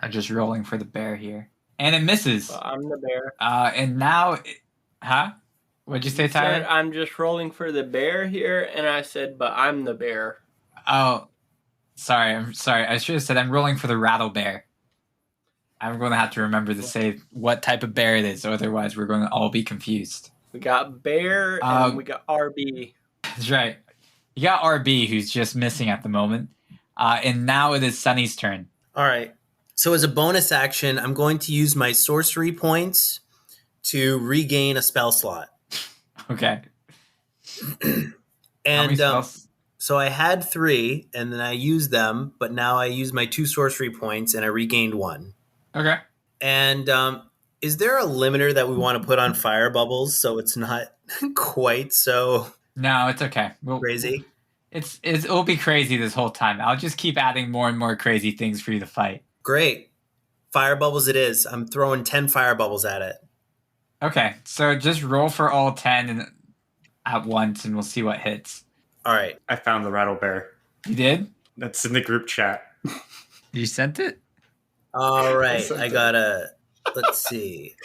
I'm just rolling for the bear here. And it misses. Well, I'm the bear. And now... Huh? What'd you say, Tyler? Said, I'm just rolling for the bear here, and I said, but I'm the bear. Oh, sorry. I'm sorry. I should have said I'm rolling for the Rattle Bear. I'm going to have to remember to say what type of bear it is, otherwise we're going to all be confused. We got bear, and we got RB. That's right. You got RB, who's just missing at the moment. And now it is Sunny's turn. All right. So as a bonus action, I'm going to use my sorcery points to regain a spell slot. Okay. How And many spells? so I had 3, and then I used them, but now I use my 2 sorcery points, and I regained 1. Okay. And is there a limiter that we want to put on fire bubbles so it's not quite so No, it's okay. crazy. It'll be crazy this whole time. I'll just keep adding more and more crazy things for you to fight. Great. Fire bubbles it is. I'm throwing 10 fire bubbles at it. Okay, so just roll for all 10 at once, and we'll see what hits. All right. I found the Rattle Bear. You did? That's in the group chat. You sent it? All right. sent I it. got a, let's see.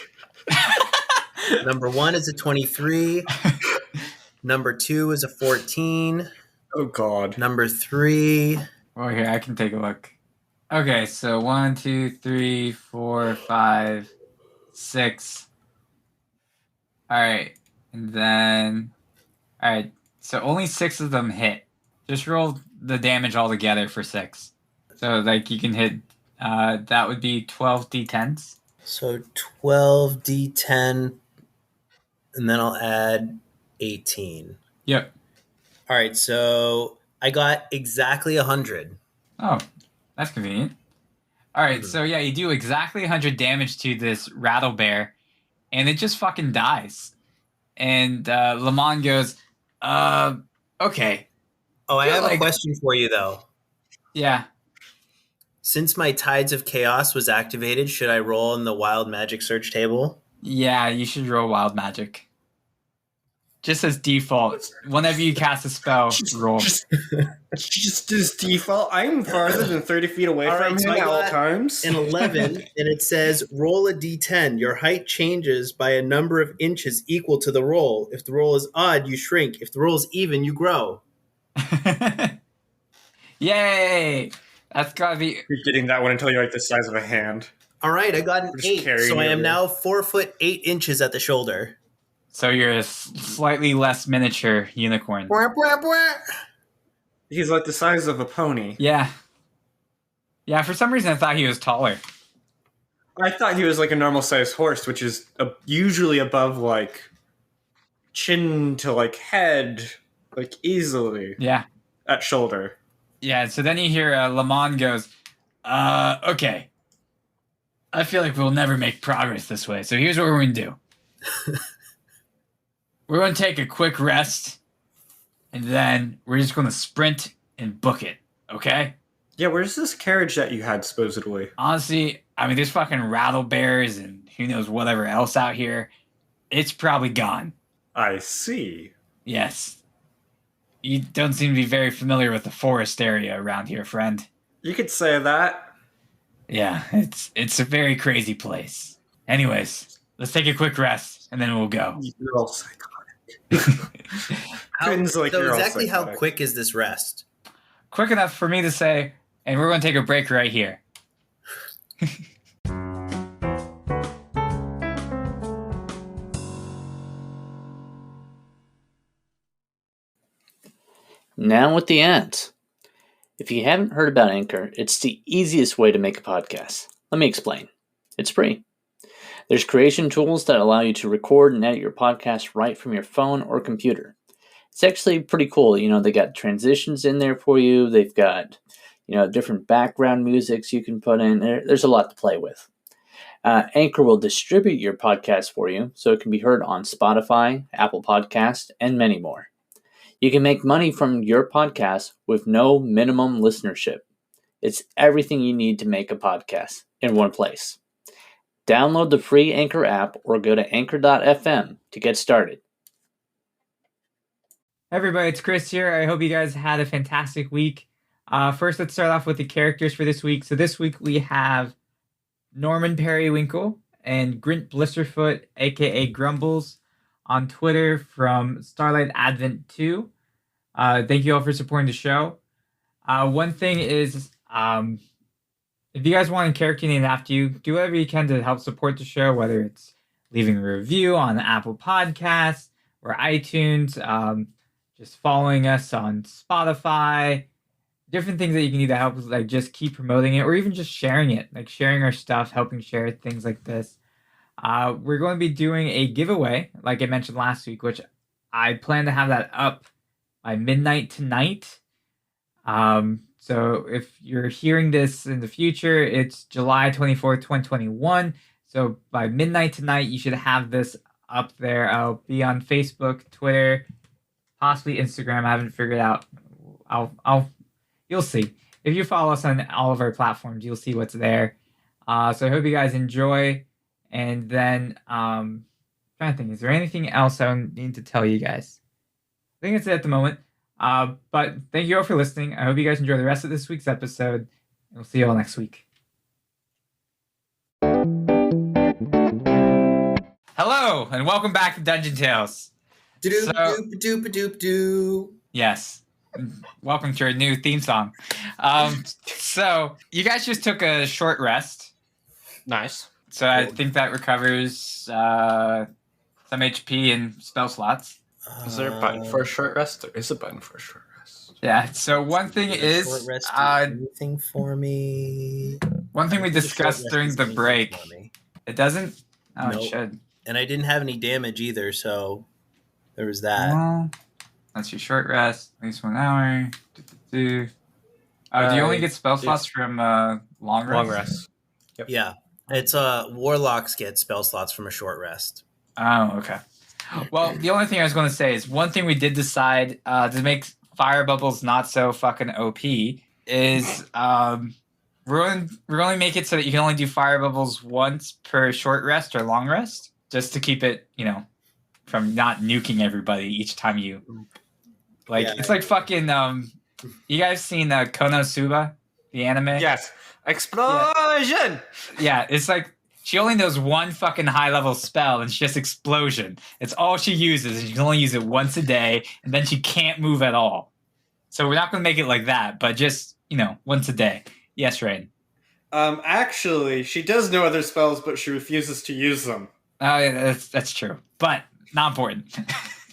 Number 1 is a 23. Number 2 is a 14. Oh, God. Number 3. Well, here, I can take a look. Okay, so 1, 2, 3, 4, 5, 6. All right, and then... All right, so only 6 of them hit. Just roll the damage all together for 6. So, like, you can hit... that would be 12 d10s. So 12 d10. And then I'll add 18. Yep. All right. So I got exactly 100. Oh, that's convenient. All right, so yeah, you do exactly 100 damage to this Rattle Bear, and it just fucking dies. And Lamont goes, okay. Oh, I have a like- question for you, though. Yeah. Since my Tides of Chaos was activated, should I roll in the Wild Magic search table? Yeah, you should roll Wild Magic. Just as default, whenever you cast a spell, roll. Just as default, I'm farther than 30 feet away All from right, so him I at all got times. An 11, and it says roll a d10. Your height changes by a number of inches equal to the roll. If the roll is odd, you shrink. If the roll is even, you grow. Yay! That's gotta be... You're getting that one until you're like the size of a hand. All right, I got an Just 8, carrying so I it am over. now 4 foot 8 inches at the shoulder. So you're a slightly less miniature unicorn. He's like the size of a pony. Yeah. Yeah, for some reason I thought he was taller. I thought he was like a normal sized horse, which is usually above like chin to like head, like easily Yeah. at shoulder. Yeah, so then you hear Lamont goes, okay. I feel like we'll never make progress this way, so here's what we're going to do. We're going to take a quick rest, and then we're just going to sprint and book it, okay? Yeah, where's this carriage that you had supposedly? Honestly, I mean, there's fucking rattle bears and who knows whatever else out here. It's probably gone. I see. Yes. You don't seem to be very familiar with the forest area around here, friend. You could say that. Yeah, it's a very crazy place. Anyways, let's take a quick rest, and then we'll go. You're all psychotic. How, Quinn's like, so you're all exactly how psychotic. quick is this rest? Quick enough for me to say, and we're going to take a break right here. Now with the ads. If you haven't heard about Anchor, it's the easiest way to make a podcast. Let me explain. It's free. There's creation tools that allow you to record and edit your podcast right from your phone or computer. It's actually pretty cool. You know, they got transitions in there for you. They've got, different background musics you can put in. There's a lot to play with. Anchor will distribute your podcast for you so it can be heard on Spotify, Apple Podcasts, and many more. You can make money from your podcast with no minimum listenership. It's everything you need to make a podcast in one place. Download the free Anchor app or go to anchor.fm to get started. Hey everybody, it's Chris here. I hope you guys had a fantastic week. First, let's start off with the characters for this week. So this week we have Norman Periwinkle and Grint Blisterfoot, aka Grumbles, on Twitter from Starlight Advent 2. Thank you all for supporting the show. One thing is, if you guys want a character named after you, do whatever you can to help support the show, whether it's leaving a review on Apple Podcasts or iTunes, just following us on Spotify, different things that you can do to help us, like just keep promoting it, or even just sharing it, like sharing our stuff, helping share things like this. We're going to be doing a giveaway, like I mentioned last week, which I plan to have that up by midnight tonight. So if you're hearing this in the future, it's July 24th, 2021. So by midnight tonight, you should have this up there. I'll be on Facebook, Twitter, possibly Instagram. I haven't figured out. You'll see. If you follow us on all of our platforms, you'll see what's there. So I hope you guys enjoy. And then, trying to think, is there anything else I need to tell you guys? I think that's it at the moment. But thank you all for listening. I hope you guys enjoy the rest of this week's episode. And we'll see you all next week. Hello, and welcome back to Dungeon Tales. Doop-a-doop-a-doop-a-doop-doo. Yes. Welcome to our new theme song. So, you guys just took a short rest. Nice. So, I think that recovers some HP and spell slots. Is there a button for a short rest? There is a button for a short rest. Yeah, so one thing is... Short rest do anything for me? One thing we discussed during the break. It doesn't? Oh, Nope. It should. And I didn't have any damage either, so there was that. Well, that's your short rest. At least 1 hour. Do you only get spell slots from long rest? Long rest. Yep. Yeah. It's warlocks get spell slots from a short rest. Oh, okay. Well, the only thing I was going to say is one thing we did decide to make fire bubbles not so fucking OP is we're going to make it so that you can only do fire bubbles once per short rest or long rest, just to keep it, from not nuking everybody each time you It's like fucking you guys seen Konosuba, the anime? Yes. Explosion! Yeah, it's like she only knows one fucking high level spell, and it's just explosion. It's all she uses, and she can only use it once a day, and then she can't move at all. So we're not going to make it like that, but just once a day. Yes, Rain. Actually, she does know other spells, but she refuses to use them. Oh, yeah, that's true, but not important.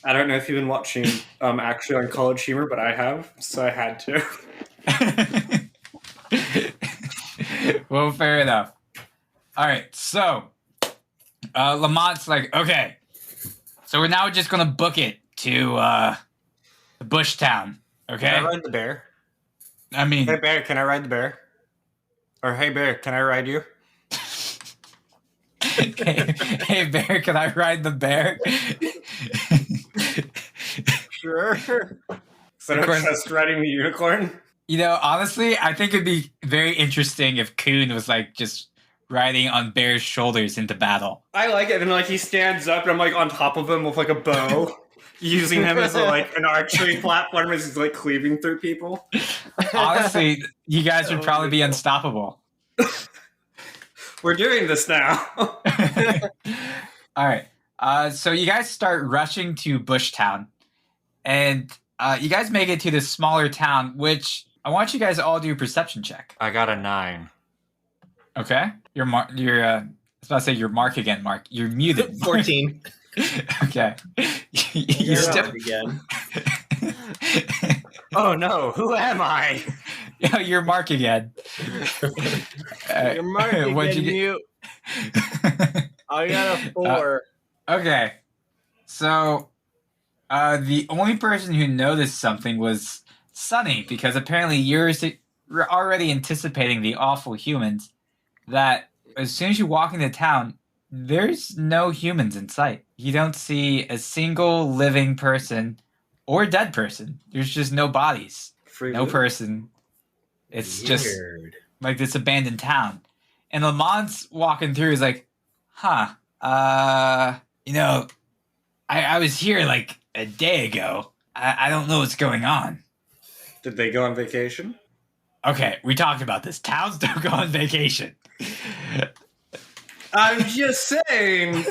I don't know if you've been watching actually on College Humor, but I have, so I had to. Well, fair enough. All right, so Lamont's like, okay, so we're now just gonna book it to the Bush Town. Okay. Can I ride the bear? I mean, Hey bear, can I ride the bear? Or hey bear, can I ride you? hey bear, can I ride the bear? Sure. So I don't trust riding the unicorn. Honestly, I think it'd be very interesting if Coon was just riding on Bear's shoulders into battle. I like it, and he stands up, and I'm on top of him with a bow, using him as an archery platform as he's cleaving through people. Honestly, you guys would probably be unstoppable. We're doing this now. All right. So you guys start rushing to Bushtown, and you guys make it to this smaller town, which I want you guys to all do a perception check. I got a 9. Okay. I was about to say your mark again, Mark. You're muted. 14. Okay. You step again. Oh no, who am I? You're Mark again. You're Mark What'd again, you I got a 4. Okay. So the only person who noticed something was Sunny, because apparently you're already anticipating the awful humans, that as soon as you walk into town, there's no humans in sight. You don't see a single living person or dead person. There's just no bodies. No person. It's just like this abandoned town. And Lamont's walking through is like, I was here a day ago. I don't know what's going on. Did they go on vacation? Okay, we talked about this. Towns don't go on vacation. I'm just saying,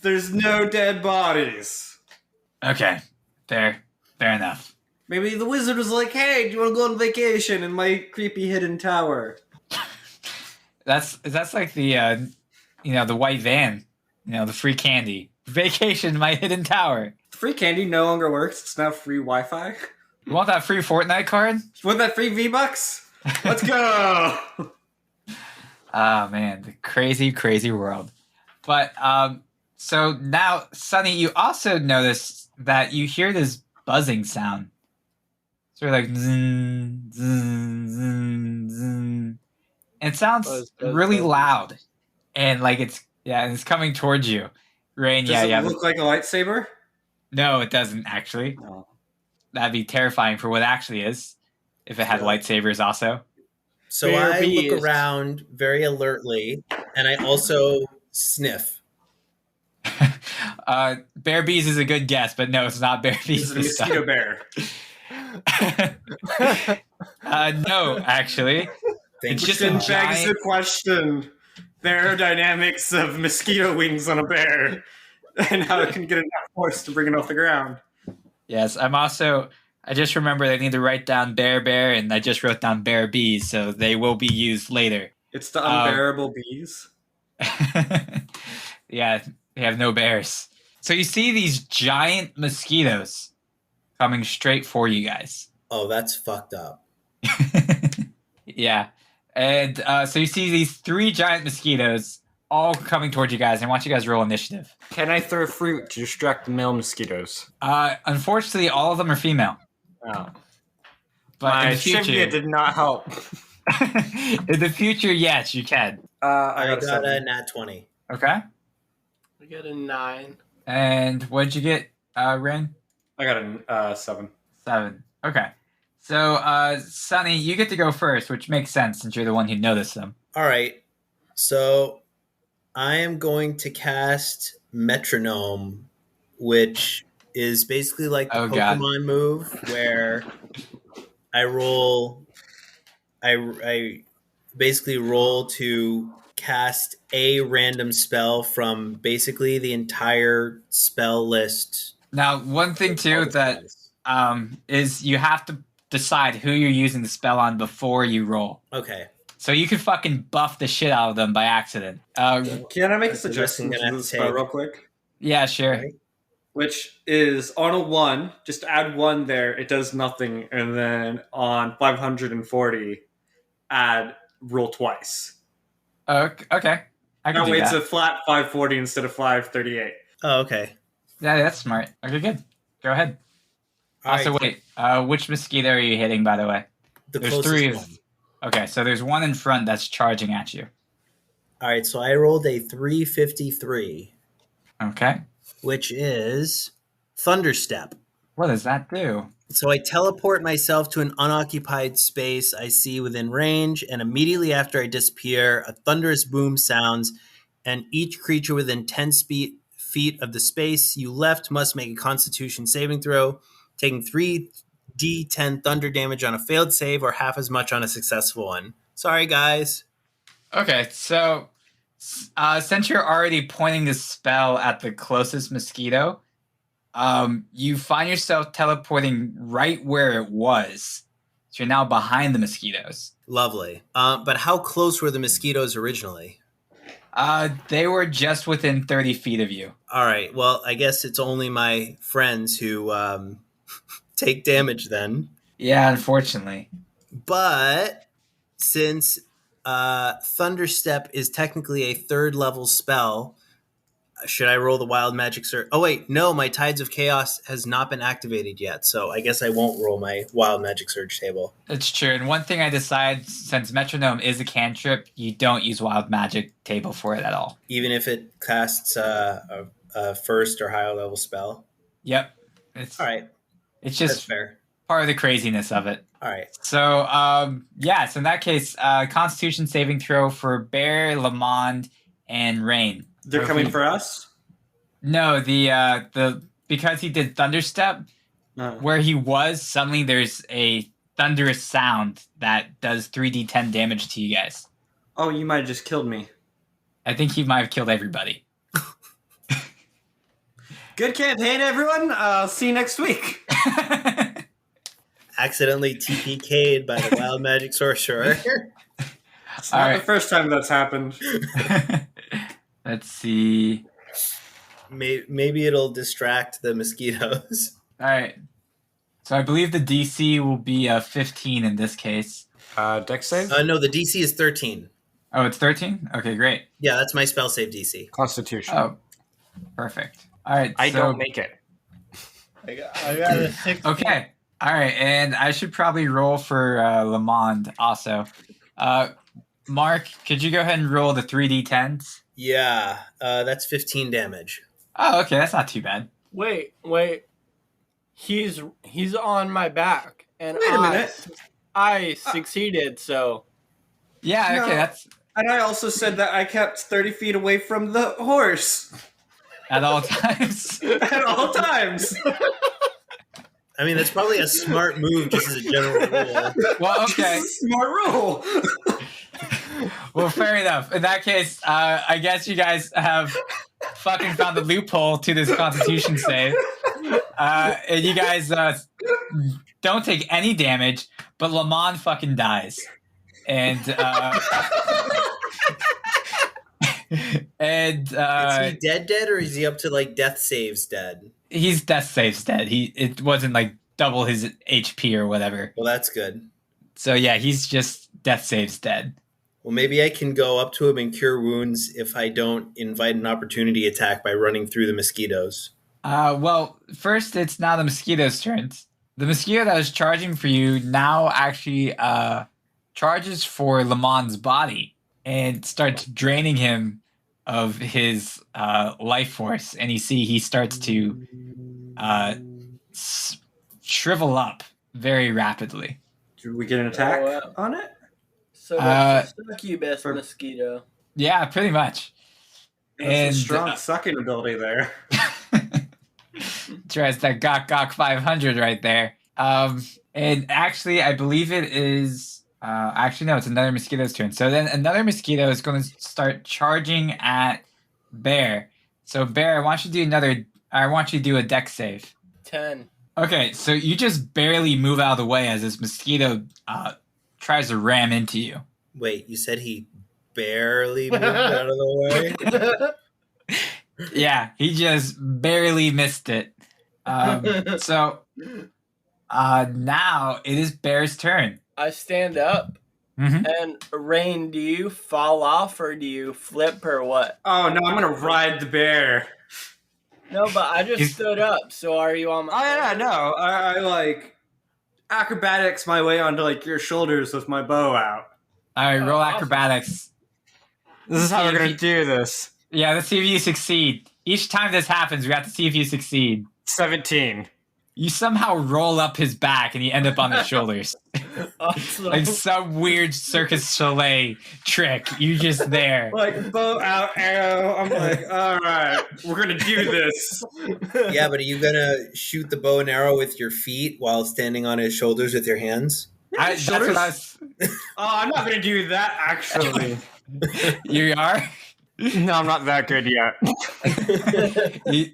there's no dead bodies. Okay, fair enough. Maybe the wizard was like, hey, do you want to go on vacation in my creepy hidden tower? That's like the the white van, the free candy. Vacation in my hidden tower. Free candy no longer works. It's now free Wi-Fi. You want that free Fortnite card? You want that free V-Bucks? Let's go! Ah, man, the crazy, crazy world. But, so now, Sunny, you also notice that you hear this buzzing sound. Sort of like zzz, zzz, zzz, zzz. And it sounds Buzz, really buzz. loud. And it's coming towards you. Rain, Does it look like a lightsaber? No, it doesn't actually. No. That'd be terrifying for what it actually is. If it had Yeah. lightsabers also. So Bear I bees. look around very alertly, and I also sniff. Bear bees is a good guess, but no, it's not bear bees. Is it a this mosquito time. bear? No, actually. Thank It's you just so a much. Begs the giant... question: the aerodynamics of mosquito wings on a bear, and how it can get enough force to bring it off the ground. Yes, I just remembered I need to write down bear, and I just wrote down bear bees, so they will be used later. It's the unbearable bees. Yeah, they have no bears. So you see these giant mosquitoes coming straight for you guys. Oh, that's fucked up. Yeah. And so you see these 3 giant mosquitoes all coming towards you guys. I want you guys to roll initiative. Can I throw fruit to distract the male mosquitoes? Unfortunately, all of them are female. Oh. But My in the future, trivia did not help. in the future, yes, you can. I got got a 7. nat 20. Okay. I get a 9. And what'd you get, Ren? I got a 7. 7. Okay. So, Sonny, you get to go first, which makes sense since you're the one who noticed them. All right. So I am going to cast Metronome, which is basically like the Oh, God. Pokemon move where I basically roll to cast a random spell from basically the entire spell list. Now, one thing too that is you have to decide who you're using the spell on before you roll. Okay. So you can fucking buff the shit out of them by accident. Can I make a That's the suggestion risk I'm to gonna the spell take. real quick? Yeah, sure. Right. Which is on a 1, just add 1 there, it does nothing, and then on 540, roll twice. Okay. I can That do way it's that. a flat 540 instead of 538. Oh, okay. Yeah, that's smart. Okay, good. Go ahead. All Also, right. wait. Which mosquito are you hitting, by the way? The There's closest 3 of one. them. Okay, so there's one in front that's charging at you. All right. So I rolled a 353, Okay. which is Thunderstep. What does that do? So I teleport myself to an unoccupied space I see within range, and immediately after I disappear, a thunderous boom sounds, and each creature within 10 feet of the space you left must make a Constitution saving throw, taking 3d10 thunder damage on a failed save or half as much on a successful one. Sorry, guys. Okay, so since you're already pointing the spell at the closest mosquito, you find yourself teleporting right where it was. So you're now behind the mosquitoes. Lovely. But how close were the mosquitoes originally? They were just within 30 feet of you. All right. Well, I guess it's only my friends who take damage then. Yeah, unfortunately. But since Thunderstep is technically a 3rd level spell, should I roll the Wild Magic Surge? Oh, wait. No, my Tides of Chaos has not been activated yet. So I guess I won't roll my Wild Magic Surge table. That's true. And one thing I decided, since Metronome is a cantrip, you don't use Wild Magic table for it at all. Even if it casts a 1st or higher level spell? Yep. All right. It's That's just fair. part of the craziness of it. All right. So, so in that case, Constitution saving throw for Bear, Lamond, and Rain. They're coming for us? No, the because he did Thunderstep, where he was, suddenly there's a thunderous sound that does 3d10 damage to you guys. Oh, you might have just killed me. I think he might have killed everybody. Good campaign, everyone. See you next week. Accidentally TPK'd by the Wild Magic Sorcerer. It's not the first time that's happened. Let's see. Maybe it'll distract the mosquitoes. All right. So I believe the DC will be 15 in this case. Dex save? No, the DC is 13. Oh, it's 13? Okay, great. Yeah, that's my spell save DC. Constitution. Oh, perfect. All right. I don't make it. I got a 6. Okay. All right. And I should probably roll for Lamond also. Mark, could you go ahead and roll the 3d10s? Yeah, that's 15 damage. Oh, okay, that's not too bad. Wait. He's on my back, and Wait a minute. I succeeded. So Yeah, No. okay, that's And I also said that I kept 30 feet away from the horse at all times. at all times. I mean, that's probably a smart move, just as a general rule. Well, okay. This is a smart rule. Well, fair enough. In that case, I guess you guys have fucking found the loophole to this Constitution save. And you guys don't take any damage, but Lamont fucking dies. And Is he dead, or is he up to like death saves dead? he's death saves dead. It wasn't like double his HP or whatever. Well, that's good. So yeah, he's just death saves dead. Well, maybe I can go up to him and cure wounds if I don't invite an opportunity attack by running through the mosquitoes. Well, first it's now the mosquito's turn. The mosquito that was charging for you now actually charges for Lamont's body and starts draining him of his life force. And you see he starts to shrivel up very rapidly. Did we get an attack on it? So that's the succubus mosquito. Yeah, pretty much. That's a strong sucking ability there. Tries that Gok 500 right there. And actually, I believe it is. Actually, no, it's another mosquito's turn. So then another mosquito is going to start charging at Bear. So Bear, I want you to do a dex save. 10. Okay, so you just barely move out of the way as this mosquito tries to ram into you. Wait, you said he barely moved out of the way? Yeah, he just barely missed it. So now it is Bear's turn. I stand up. Mm-hmm. And Rain, do you fall off or do you flip or what? Oh no, I'm gonna ride the bear. No, but I just stood up. So are you on my? Oh yeah, no, I like acrobatics my way onto like your shoulders with my bow out. All right, roll awesome. Acrobatics. This is how we're gonna do this. Yeah, let's see if you succeed. Each time this happens, we have to see if you succeed. 17. You somehow roll up his back and you end up on his shoulders. Awesome. Like some weird Circus Soleil trick. You just there. Like bow out, arrow. I'm like, all right, we're gonna do this. Yeah, but are you gonna shoot the bow and arrow with your feet while standing on his shoulders with your hands? That's what I was... Oh, I'm not gonna do that actually. You are? No, I'm not that good yet.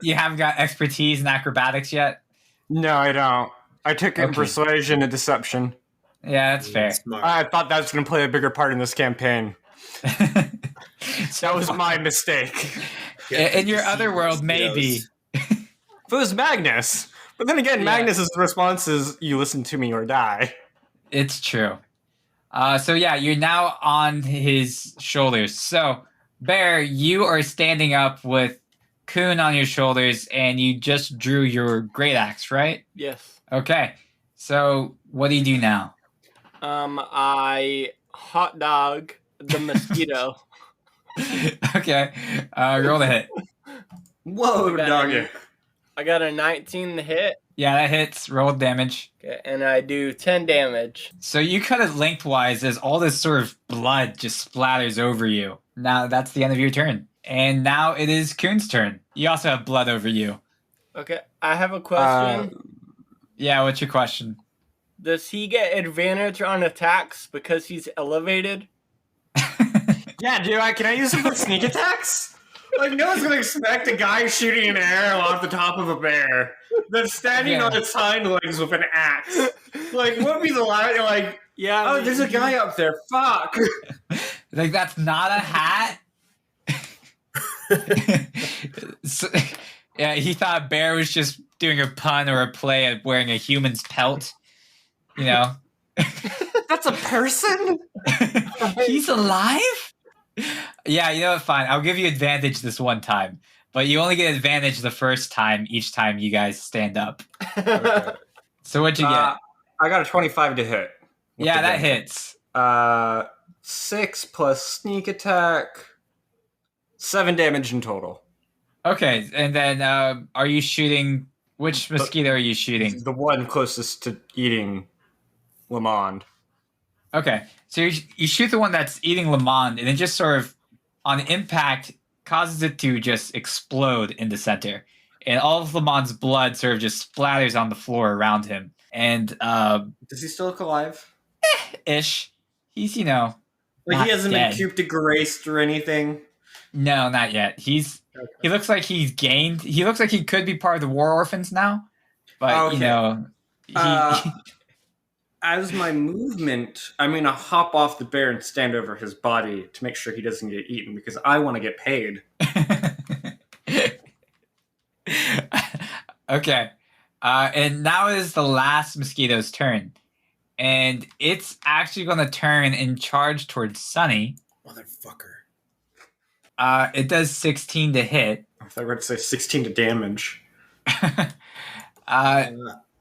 You haven't got expertise in acrobatics yet? No, I don't. I took it in Okay. persuasion and deception. Yeah, that's fair. Smart. I thought that was going to play a bigger part in this campaign. That was my mistake. In your other world, maybe. If it was Magnus. But then again, Yeah. Magnus's response is, you listen to me or die. It's true. So yeah, you're now on his shoulders. So, Bear, you are standing up with Coon on your shoulders, and you just drew your great axe, right? Yes. Okay. So, what do you do now? I hot dog the mosquito. Okay. Roll the hit. Whoa, Okay. doggy. I got a 19 to hit. Yeah, that hits. Roll damage. Okay, and I do 10 damage. So you cut it lengthwise as all this sort of blood just splatters over you. Now that's the end of your turn. And now it is Coon's turn. You also have blood over you. Okay, I have a question. Yeah, what's your question? Does he get advantage on attacks because he's elevated? Yeah, can I use it for sneak attacks? Like, no one's gonna expect a guy shooting an arrow off the top of a bear that's standing Yeah. on its hind legs with an axe. Like, what would be the line? Like, Yeah. oh, there's a guy up there. Fuck. Like, that's not a hat? So, yeah, he thought Bear was just doing a pun or a play at wearing a human's pelt. You know? That's a person? He's alive? Yeah, you know what? Fine. I'll give you advantage this one time. But you only get advantage the first time each time you guys stand up. So what'd you get? I got a 25 to hit. Yeah, that hits. 6 plus sneak attack. 7 damage in total. Okay, and then are you shooting? Which mosquito are you shooting? The one closest to eating Lamond. Okay, so you shoot the one that's eating Lamond, and it just sort of, on impact, causes it to just explode in the center, and all of Lamond's blood sort of just splatters on the floor around him. And Does he still look alive? ish, he's Like not he hasn't dead. been cubed erased or anything. No, not yet. He looks like he's gained. He looks like he could be part of the war orphans now, but Okay. he. As my movement, I'm gonna hop off the bear and stand over his body to make sure he doesn't get eaten because I want to get paid. Okay. And now is the last mosquito's turn. And it's actually going to turn and charge towards Sunny. Motherfucker. It does 16 to hit. I thought we were going to say 16 to damage.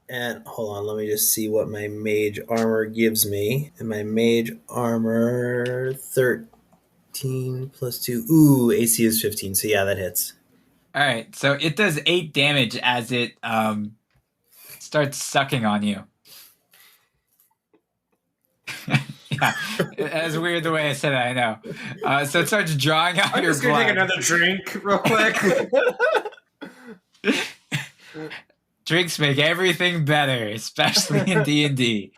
And hold on, let me just see what my mage armor gives me. And my mage armor 13 plus 2. Ooh, AC is 15. So yeah, that hits. All right. So it does 8 damage as it starts sucking on you. Yeah, that's weird the way I said it, I know. So it starts drawing out I'm your just going to blood. take another drink real quick. Drinks make everything better, especially in D&D.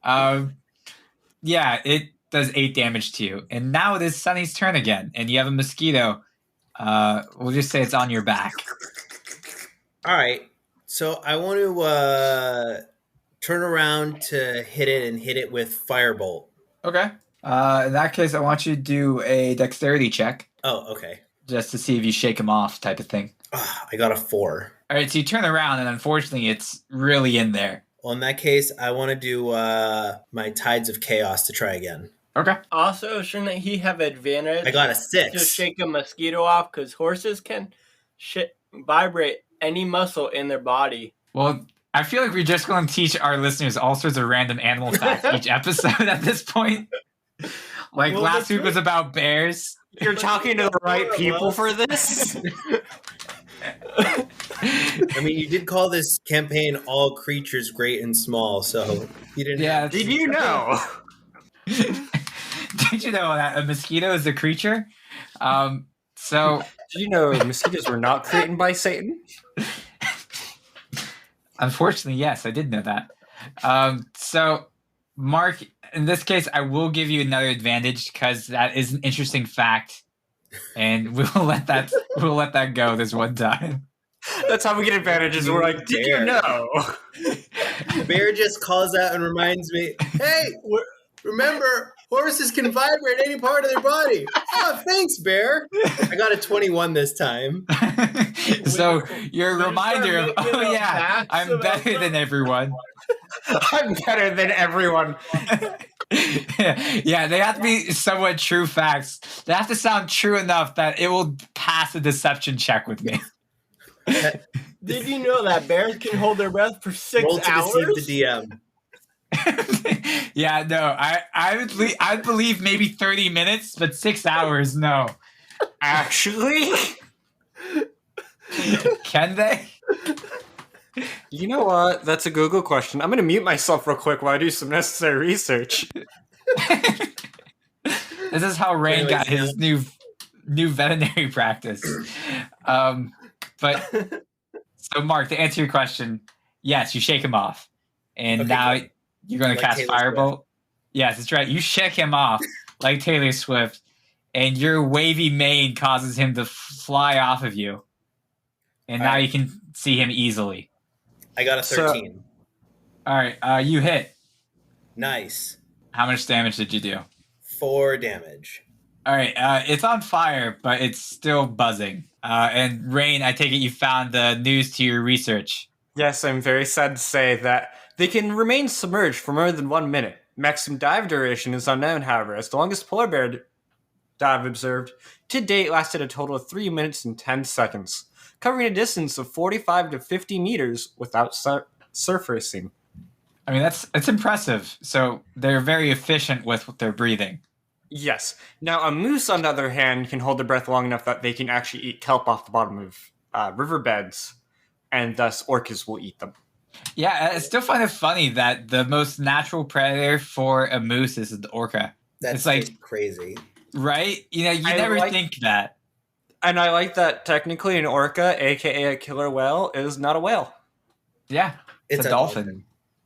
Yeah, it does 8 damage to you. And now it is Sunny's turn again. And you have a mosquito. We'll just say it's on your back. All right. So I want to turn around to hit it and hit it with Firebolt. Okay. In that case, I want you to do a dexterity check. Oh, okay. Just to see if you shake him off type of thing. I got a 4. All right, so you turn around, and unfortunately, it's really in there. Well, in that case, I want to do my Tides of Chaos to try again. Okay. Also, shouldn't he have advantage I got a to 6. shake a mosquito off? Because horses can vibrate any muscle in their body. Well, I feel like we're just going to teach our listeners all sorts of random animal facts each episode at this point. Like, Well, last the week was about bears. You're talking to the right people for this? I mean, you did call this campaign All Creatures Great and Small, so you didn't Yeah. Did you know? Did you know that a mosquito is a creature? So, Did you know mosquitoes were not created by Satan? unfortunately, yes, I did know that. So, Mark, in this case, I will give you another advantage because that is an interesting fact, and we'll let that go this one time. That's how we get advantages. We're like, did you Bear. know? Bear just calls out and reminds me, hey, remember, horses can vibrate any part of their body. Oh, thanks, Bear. I got a 21 this time. So your When you reminder start of, making oh up yeah, facts I'm about better stuff. than everyone. I'm better than everyone. Yeah, they have to be somewhat true facts. They have to sound true enough that it will pass a deception check with me. Did you know that bears can hold their breath for 6 Roll to hours? deceive the DM. Yeah, no, I'd believe maybe 30 minutes, but 6 hours, no. Actually, Can they? you know what? That's a Google question. I'm going to mute myself real quick while I do some necessary research. This is how Rain got Anyways, his new veterinary practice. But so Mark, to answer your question, yes, you shake him off, and Okay, now good. you're going to Like cast Taylor Firebolt. Yes, that's right. You shake him off like Taylor Swift, and your wavy mane causes him to fly off of you, and now Alright. you can see him easily. I got a 13. All right, you hit. Nice. How much damage did you do? 4 damage. All right, it's on fire, but it's still buzzing. And Rain, I take it you found the news to your research. Yes, I'm very sad to say that they can remain submerged for more than 1 minute. Maximum dive duration is unknown, however, as the longest polar bear dive observed to date lasted a total of 3 minutes and 10 seconds, covering a distance of 45 to 50 meters without surfacing. I mean, that's impressive. So they're very efficient with their breathing. Yes. Now, a moose, on the other hand, can hold their breath long enough that they can actually eat kelp off the bottom of riverbeds, and thus orcas will eat them. Yeah, I still find it funny that the most natural predator for a moose is the orca. That's It's like- just crazy. Right? You I never like- think that. And I like that technically an orca, aka a killer whale, is not a whale. Yeah, it's a dolphin.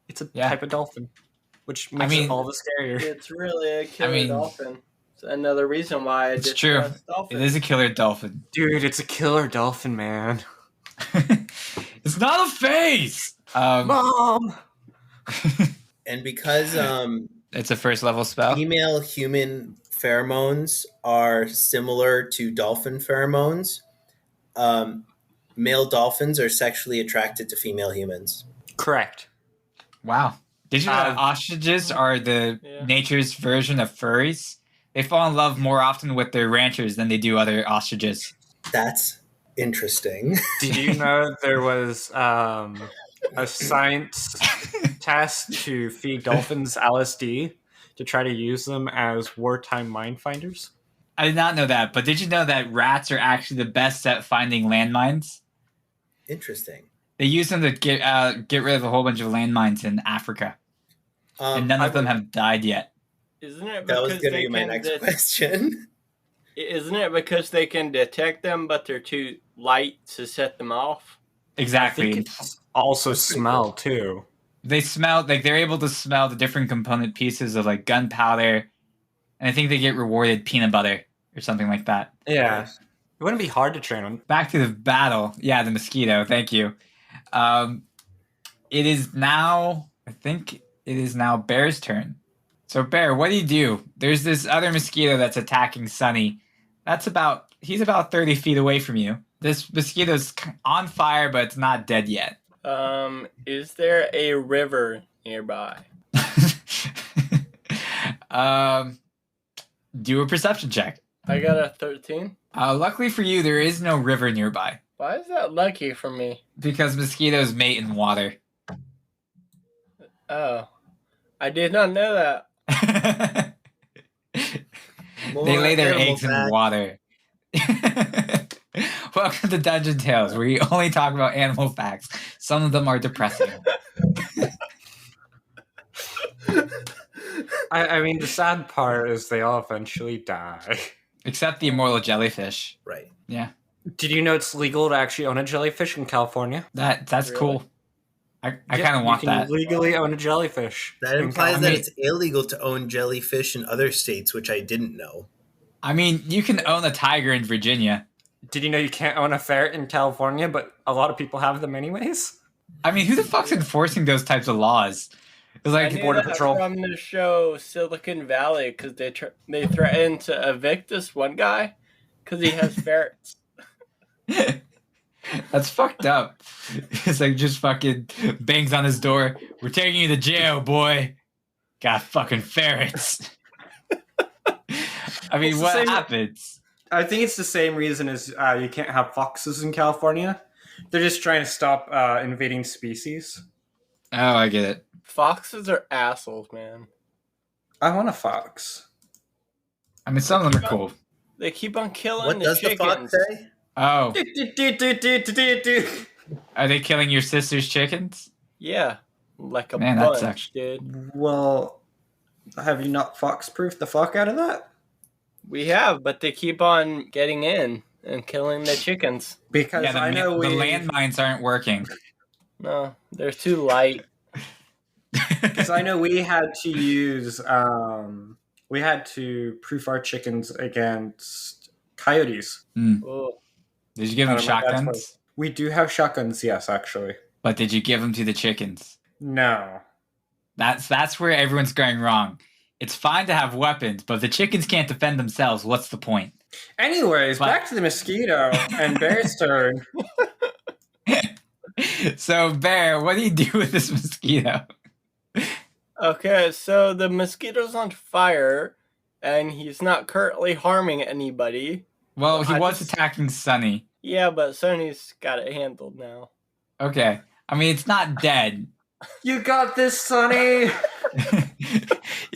It's a Yeah. type of dolphin, which makes mean- it all the scarier. It's really a killer mean- dolphin. It's another reason why I It's just true. trust dolphins. It is a killer dolphin. Dude, it's a killer dolphin, man. It's not a face. Mom! And because It's a first level spell. female human pheromones are similar to dolphin pheromones, male dolphins are sexually attracted to female humans. Correct. Wow. Did you know that ostriches are the nature's version of furries? They fall in love more often with their ranchers than they do other ostriches. That's interesting. Did you know there was a science test to feed dolphins LSD to try to use them as wartime mine finders? I did not know that, but did you know that rats are actually the best at finding landmines? Interesting. They use them to get rid of a whole bunch of landmines in Africa, and none of them have died yet. Isn't it That was because going to they be my can next question. Isn't it because they can detect them, but they're too light to set them off? I Exactly. think it's also smell, too. They smell like they're able to smell the different component pieces of like gunpowder, and I think they get rewarded peanut butter or something like that. Yeah. It wouldn't be hard to train them. Back to the battle. Yeah, the mosquito. Thank you. It is now. I think it is now Bear's turn. So Bear, what do? There's this other mosquito that's attacking Sunny. He's about 30 feet away from you. This mosquito's on fire, but it's not dead yet. Is there a river nearby? Do a perception check. I got a 13. Luckily for you, there is no river nearby Why is that lucky for me? because mosquitoes mate in water. Oh, I did not know that. They lay their animal eggs in facts. water. Welcome to Dungeon Tales, where we only talk about animal facts. Some of them are depressing. I mean, the sad part is they all eventually die. Except the immortal jellyfish. Right. Yeah, Did you know it's legal to actually own a jellyfish in California? that's Really? cool. I kind of want you can that. legally own a jellyfish. That in implies that California. it's illegal to own jellyfish in other states, which I didn't know. I mean, you can own a tiger in Virginia. Did you know you can't own a ferret in California, but a lot of people have them anyways? I mean, who the fuck's enforcing those types of laws? It's I like knew Border that Patrol. from the show Silicon Valley because they threatened to evict this one guy because he has ferrets. that's fucked up. It's like just fucking bangs on his door. We're taking you to jail, boy. Got fucking ferrets. I mean, It's the what same- happens? I think it's the same reason as you can't have foxes in California. They're just trying to stop invading species. Oh, I get it. Foxes are assholes, man. I want a fox. I mean, some of them are cool. They keep on killing What the does the chickens. fox say? Oh, Do-do-do-do-do-do. are they killing your sister's chickens? Yeah, like a Man, that bunch, sucks. dude. Well, have you not fox-proofed the fuck out of that? We have, but they keep on getting in and killing the chickens. Because Yeah, I know the we landmines aren't working. No, they're too light. Because I know we had to use we had to proof our chickens against coyotes. Oh, Did you give I them don't know, that's shotguns? We do have shotguns, yes, actually. But did you give them to the chickens? No. That's where everyone's going wrong. It's fine to have weapons, but if the chickens can't defend themselves, what's the point? Anyways, But- back to the mosquito and Bear's turn. So, Bear, what do you do with this mosquito? okay, so the mosquito's on fire, and he's not currently harming anybody. Well, he I was just- attacking Sunny. Yeah, but Sony's got it handled now. Okay. I mean, it's not dead. You got this, Sonny.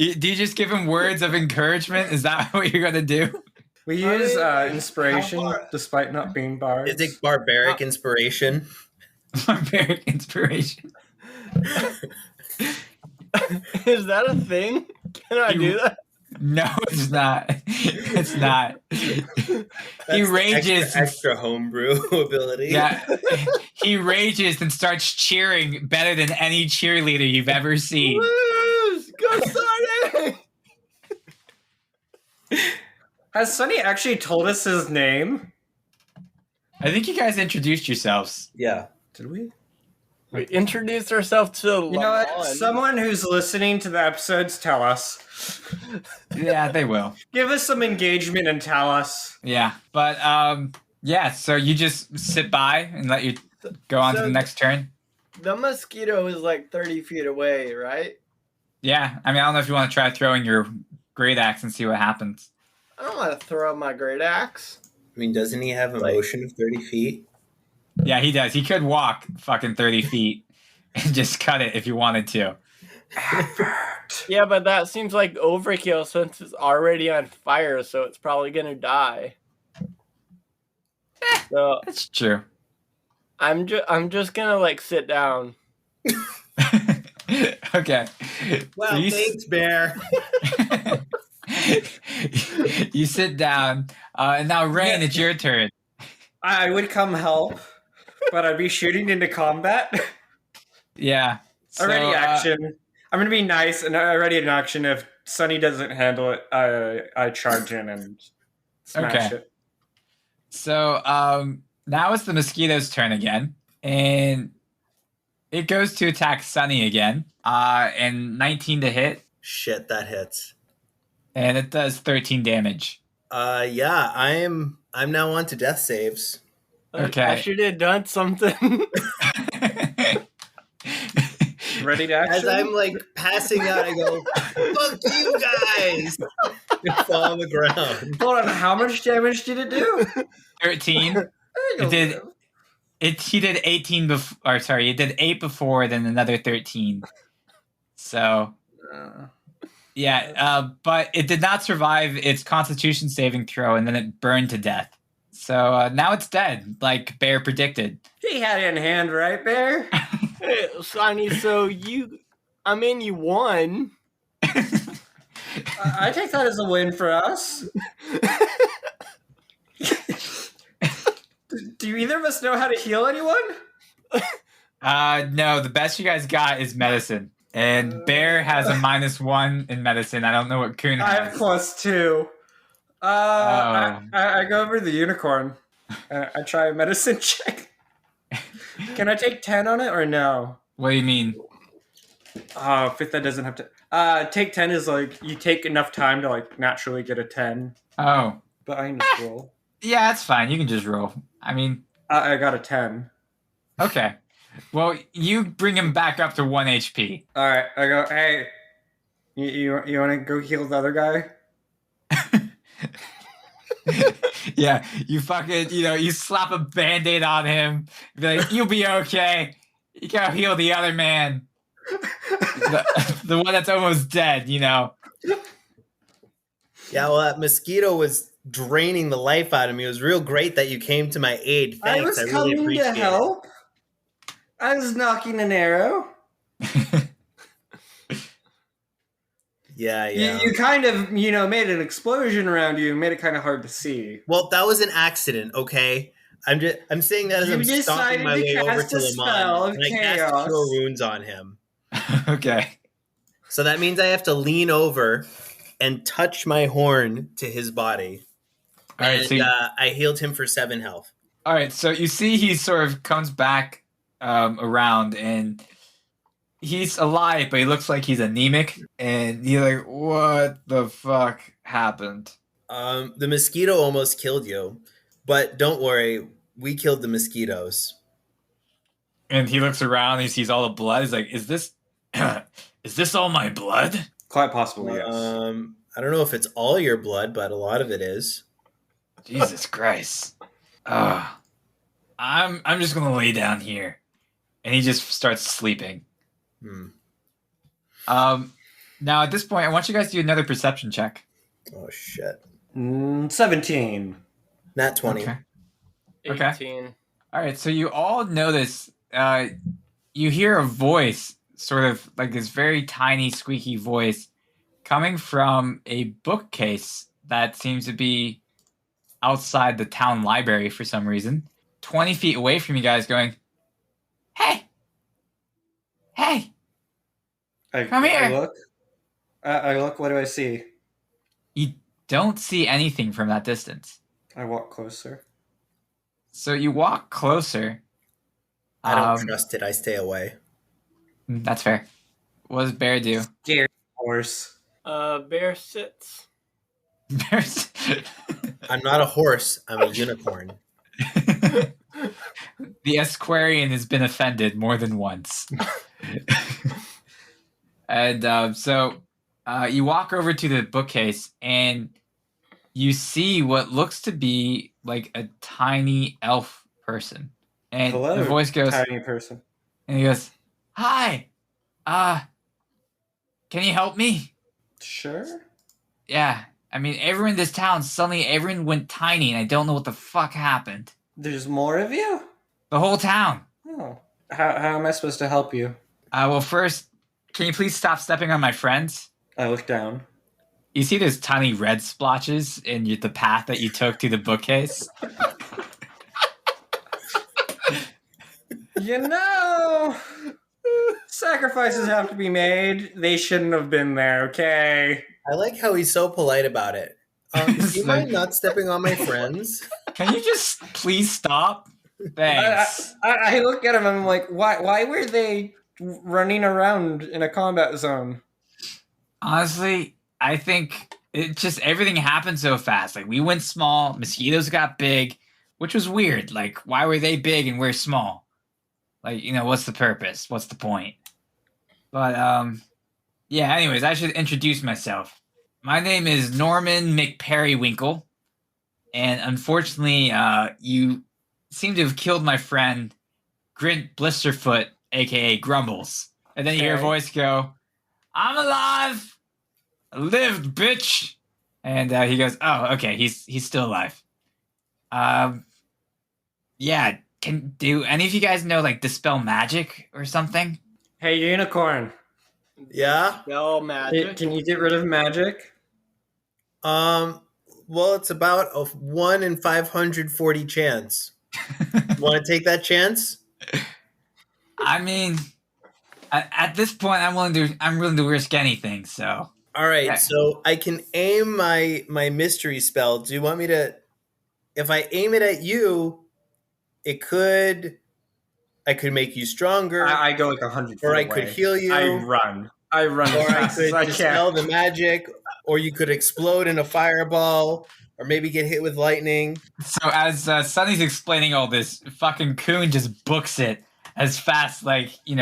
Do you just give him words of encouragement? Is that what you're gonna do? We use inspiration despite not being bards. Is it barbaric inspiration? Barbaric inspiration. Is that a thing? Can I do that? No, it's not. It's not. He That's rages. extra homebrew ability. Yeah, he rages and starts cheering better than any cheerleader you've ever seen. Woo! Go Sonny! Has Sonny actually told us his name? I think you guys introduced yourselves. Yeah. Did we? We introduced ourselves to You know what? Someone who's listening to the episodes, tell us. Yeah, they will. Give us some engagement and tell us. Yeah, but yeah. So you just sit by and let you go on to the next turn. The mosquito is like 30 feet away, right? Yeah, I mean, I don't know if you want to try throwing your great axe and see what happens. I don't want to throw my great axe. I mean, doesn't he have a motion of 30 feet? Yeah, he does. He could walk fucking 30 feet and just cut it if you wanted to. Yeah, but that seems like overkill since it's already on fire, so it's probably gonna die. So That's true. I'm just gonna like sit down. Okay. Well, So you thanks, Bear. you sit down, and now Rain, it's your turn. I would come help, but I'd be shooting into combat. Yeah. Already action. I'm gonna be nice and already in action. If Sonny doesn't handle it, I charge in and smash it. So now it's the mosquito's turn again, and it goes to attack Sunny again. And 19 to hit, Shit, that hits. and it does 13 damage. Yeah, I'm now on to death saves. Okay. I should have done something. Ready to action? As I'm like passing out, I go, "Fuck you guys!" and fall on the ground. Hold on, how much damage did it do? 13. It did. He did 18 before. Or sorry, he did 8 before, then another 13. So yeah, but it did not survive its Constitution saving throw, and then it burned to death. So now it's dead, like Bear predicted. He had it in hand, right, Bear? Hey, Sonny, so you won. I take that as a win for us. Do either of us know how to heal anyone? No, the best you guys got is medicine. And Bear has a -1 in medicine. I don't know what Coon I have has. +2. I go over to the unicorn. I try a medicine check. Can I take 10 on it or no? What do you mean? Fifth that doesn't have to. Take 10 is like you take enough time to like naturally get a 10. Oh, But I can just roll. yeah, that's fine. You can just roll. I mean, I got a 10. okay. Well, you bring him back up to 1 HP. All right, I go. Hey, you want to go heal the other guy? Yeah, you fucking, you slap a band-aid on him. Be like, you'll be okay. You gotta heal the other man. The one that's almost dead, Yeah, well, that mosquito was draining the life out of me. It was real great that you came to my aid. Thanks. I was really coming appreciate to help. I was knocking an arrow. Yeah. You kind of, made an explosion around you and made it kind of hard to see. Well, that was an accident, okay? I'm saying that as You I'm stalking decided my to way over cast to a spell Lamont, of and I cast chaos. Cure Wounds on him. Okay. So that means I have to lean over and touch my horn to his body. All right, And so I healed him for 7 health. all right, so you see he sort of comes back around, and he's alive, but he looks like he's anemic, and you're like, what the fuck happened? The mosquito almost killed you, but don't worry, we killed the mosquitoes. And he looks around, he sees all the blood. He's like, is this all my blood? Quite possibly, yes. I don't know if it's all your blood, but a lot of it is. Jesus Christ. I'm just gonna lay down here. And he just starts sleeping. Now, at this point, I want you guys to do another perception check. Oh shit! 17. Nat 20. Okay. Okay. 18. All right, so you all notice, you hear a voice, sort of like this very tiny, squeaky voice, coming from a bookcase that seems to be outside the town library for some reason, 20 feet away from you guys, going, "Hey! Hey! Come here!" I look. I look. What do I see? You don't see anything from that distance. I walk closer. So you walk closer. I don't trust it. I stay away. That's fair. What does Bear do? Scary horse. Bear sits. Bear's... I'm not a horse. I'm a unicorn. The Esquarian has been offended more than once. And so you walk over to the bookcase and you see what looks to be like a tiny elf person. And Hello, the voice goes, tiny person. and he goes, "Hi, can you help me?" Sure. Yeah, I mean, everyone in this town, suddenly everyone went tiny and I don't know what the fuck happened. There's more of you? The whole town. Oh. How am I supposed to help you? Well, first, can you please stop stepping on my friends? I look down. You see those tiny red splotches in the path that you took to the bookcase? You know, sacrifices have to be made. They shouldn't have been there, okay? I like how he's so polite about it. Do It's you like- mind not stepping on my friends? Can you just please stop? Thanks. I look at him and I'm like, why were they running around in a combat zone? Honestly, I think it just everything happened so fast. Like, we went small, mosquitoes got big, which was weird. Like, why were they big and we're small? Like, what's the purpose? What's the point? But yeah, anyways, I should introduce myself. My name is Norman McPerrywinkle, and unfortunately, you seem to have killed my friend Grint Blisterfoot, aka Grumbles. And then you hear a Okay. voice go, "I'm alive! I lived, bitch!" And he goes, "Oh, okay, he's still alive." Yeah, do any of you guys know, like, dispel magic or something? Hey, unicorn. Yeah. Spell magic. Can you get rid of magic? Well, it's about a 1 in 540 chance. Want to take that chance? I mean, at this point, I'm willing to risk anything. So All right. Yeah. So I can aim my mystery spell. Do you want me to? If I aim it at you, I could make you stronger, I go like 100 feet or I away. could heal you, I run as or I fast as could I dispel can. the magic, or you could explode in a fireball, or maybe get hit with lightning. So as Sunny's explaining all this, fucking Coon just books it as fast, like, you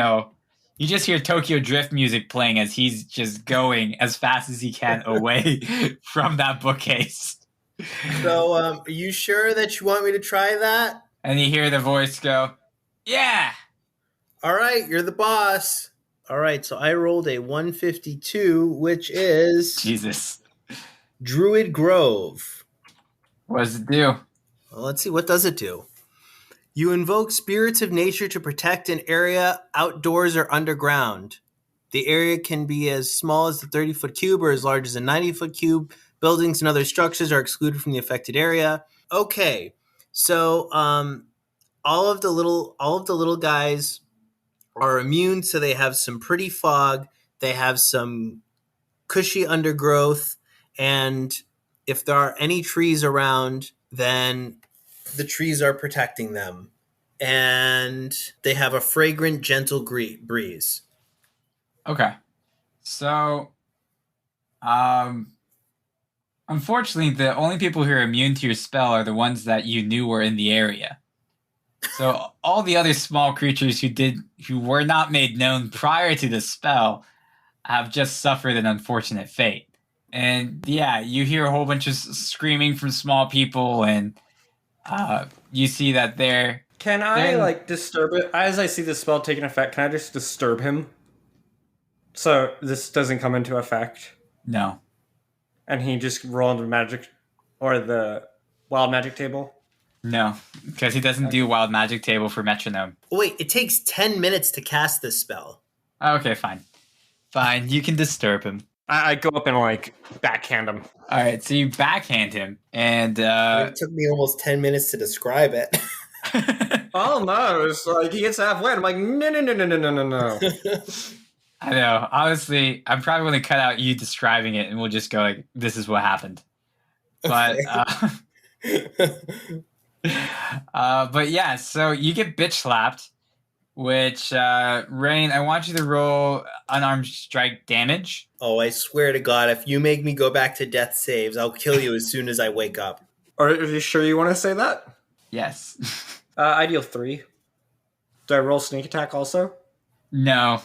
just hear Tokyo Drift music playing as he's just going as fast as he can away from that bookcase. So, are you sure that you want me to try that? And you hear the voice go, "Yeah." All right, you're the boss. All right, so I rolled a 152, which is Jesus. Druid Grove. What does it do? Well, let's see, what does it do? You invoke spirits of nature to protect an area outdoors or underground. The area can be as small as the 30-foot cube or as large as a 90-foot cube. Buildings and other structures are excluded from the affected area. Okay, so all of the little guys are immune, so they have some pretty fog. They have some cushy undergrowth, and if there are any trees around, then the trees are protecting them. And they have a fragrant, gentle breeze. Okay. So, unfortunately, the only people who are immune to your spell are the ones that you knew were in the area. So all the other small creatures who were not made known prior to the spell have just suffered an unfortunate fate. And yeah, you hear a whole bunch of screaming from small people, and you see that they're... Can I Then- disturb it as I see the spell taking effect? Can I just disturb him So this doesn't come into effect, No. and he just rolled the magic or the wild magic table. No. Because he doesn't do wild magic table for metronome. Wait, it takes 10 minutes to cast this spell. Okay, fine. Fine, you can disturb him. I go up and like backhand him. All right, so you backhand him, and It took me almost 10 minutes to describe it. Almost. Like he gets halfway. And I'm like, no. I know. Honestly, I'm probably going to cut out you describing it, and we'll just go like, "This is what happened." But, but yeah. So you get bitch slapped, which Rain, I want you to roll unarmed strike damage. Oh, I swear to God, if you make me go back to death saves, I'll kill you as soon as I wake up. Are you sure you want to say that? Yes. I deal 3. Do I roll sneak attack also? No.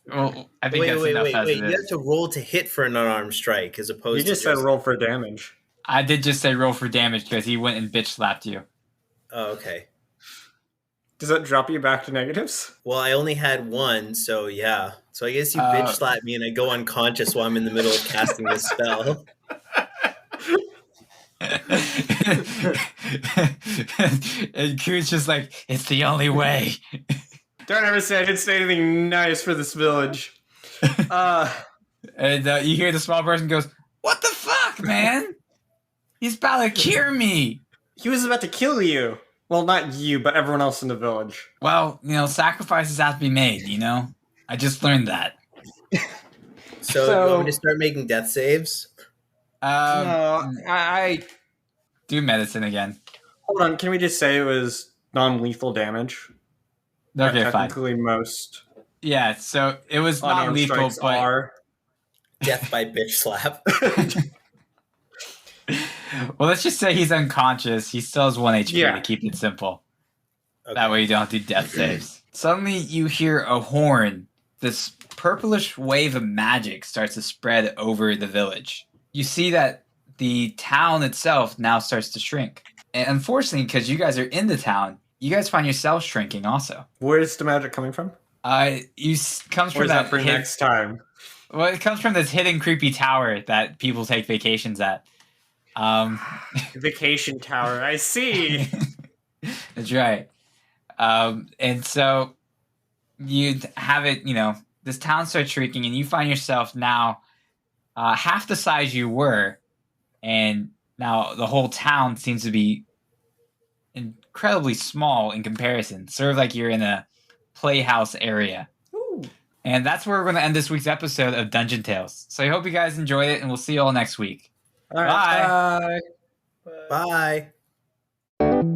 Well, I think that's enough as it You is. have to roll to hit for an unarmed strike as opposed You to just said roll for damage. I did just say roll for damage because he went and bitch slapped you. Oh, okay. Does that drop you back to negatives? Well, I only had one, so yeah. So I guess you bitch slap me and I go unconscious while I'm in the middle of casting this spell. And Q's just like, it's the only way. Don't ever say I didn't say anything nice for this village. And you hear the small person goes, "What the fuck, man? He's about to cure me." He was about to kill you. Well, not you, but everyone else in the village. Well, sacrifices have to be made, I just learned that. So you want me to start making death saves? No, I do medicine again. Hold on, can we just say it was non-lethal damage? Okay, fine. Technically most. Yeah, so it was unarmed non-lethal, strikes but are. Death by bitch slap. Well, let's just say he's unconscious. He still has 1 HP Yeah. to keep it simple. Okay. That way you don't have to do death saves. Suddenly you hear a horn. This purplish wave of magic starts to spread over the village. You see that the town itself now starts to shrink. And unfortunately, because you guys are in the town, you guys find yourselves shrinking also. Where's the magic coming from? Comes from Where's that for hidden- next time? Well, it comes from this hidden creepy tower that people take vacations at. Vacation tower, I see. That's right. And so you have it, this town starts shrinking, and you find yourself now half the size you were, and now the whole town seems to be incredibly small in comparison, sort of like you're in a playhouse area. Ooh. And that's where we're going to end this week's episode of Dungeon Tales. So I hope you guys enjoyed it, and we'll see you all next week. All right, Bye. Bye.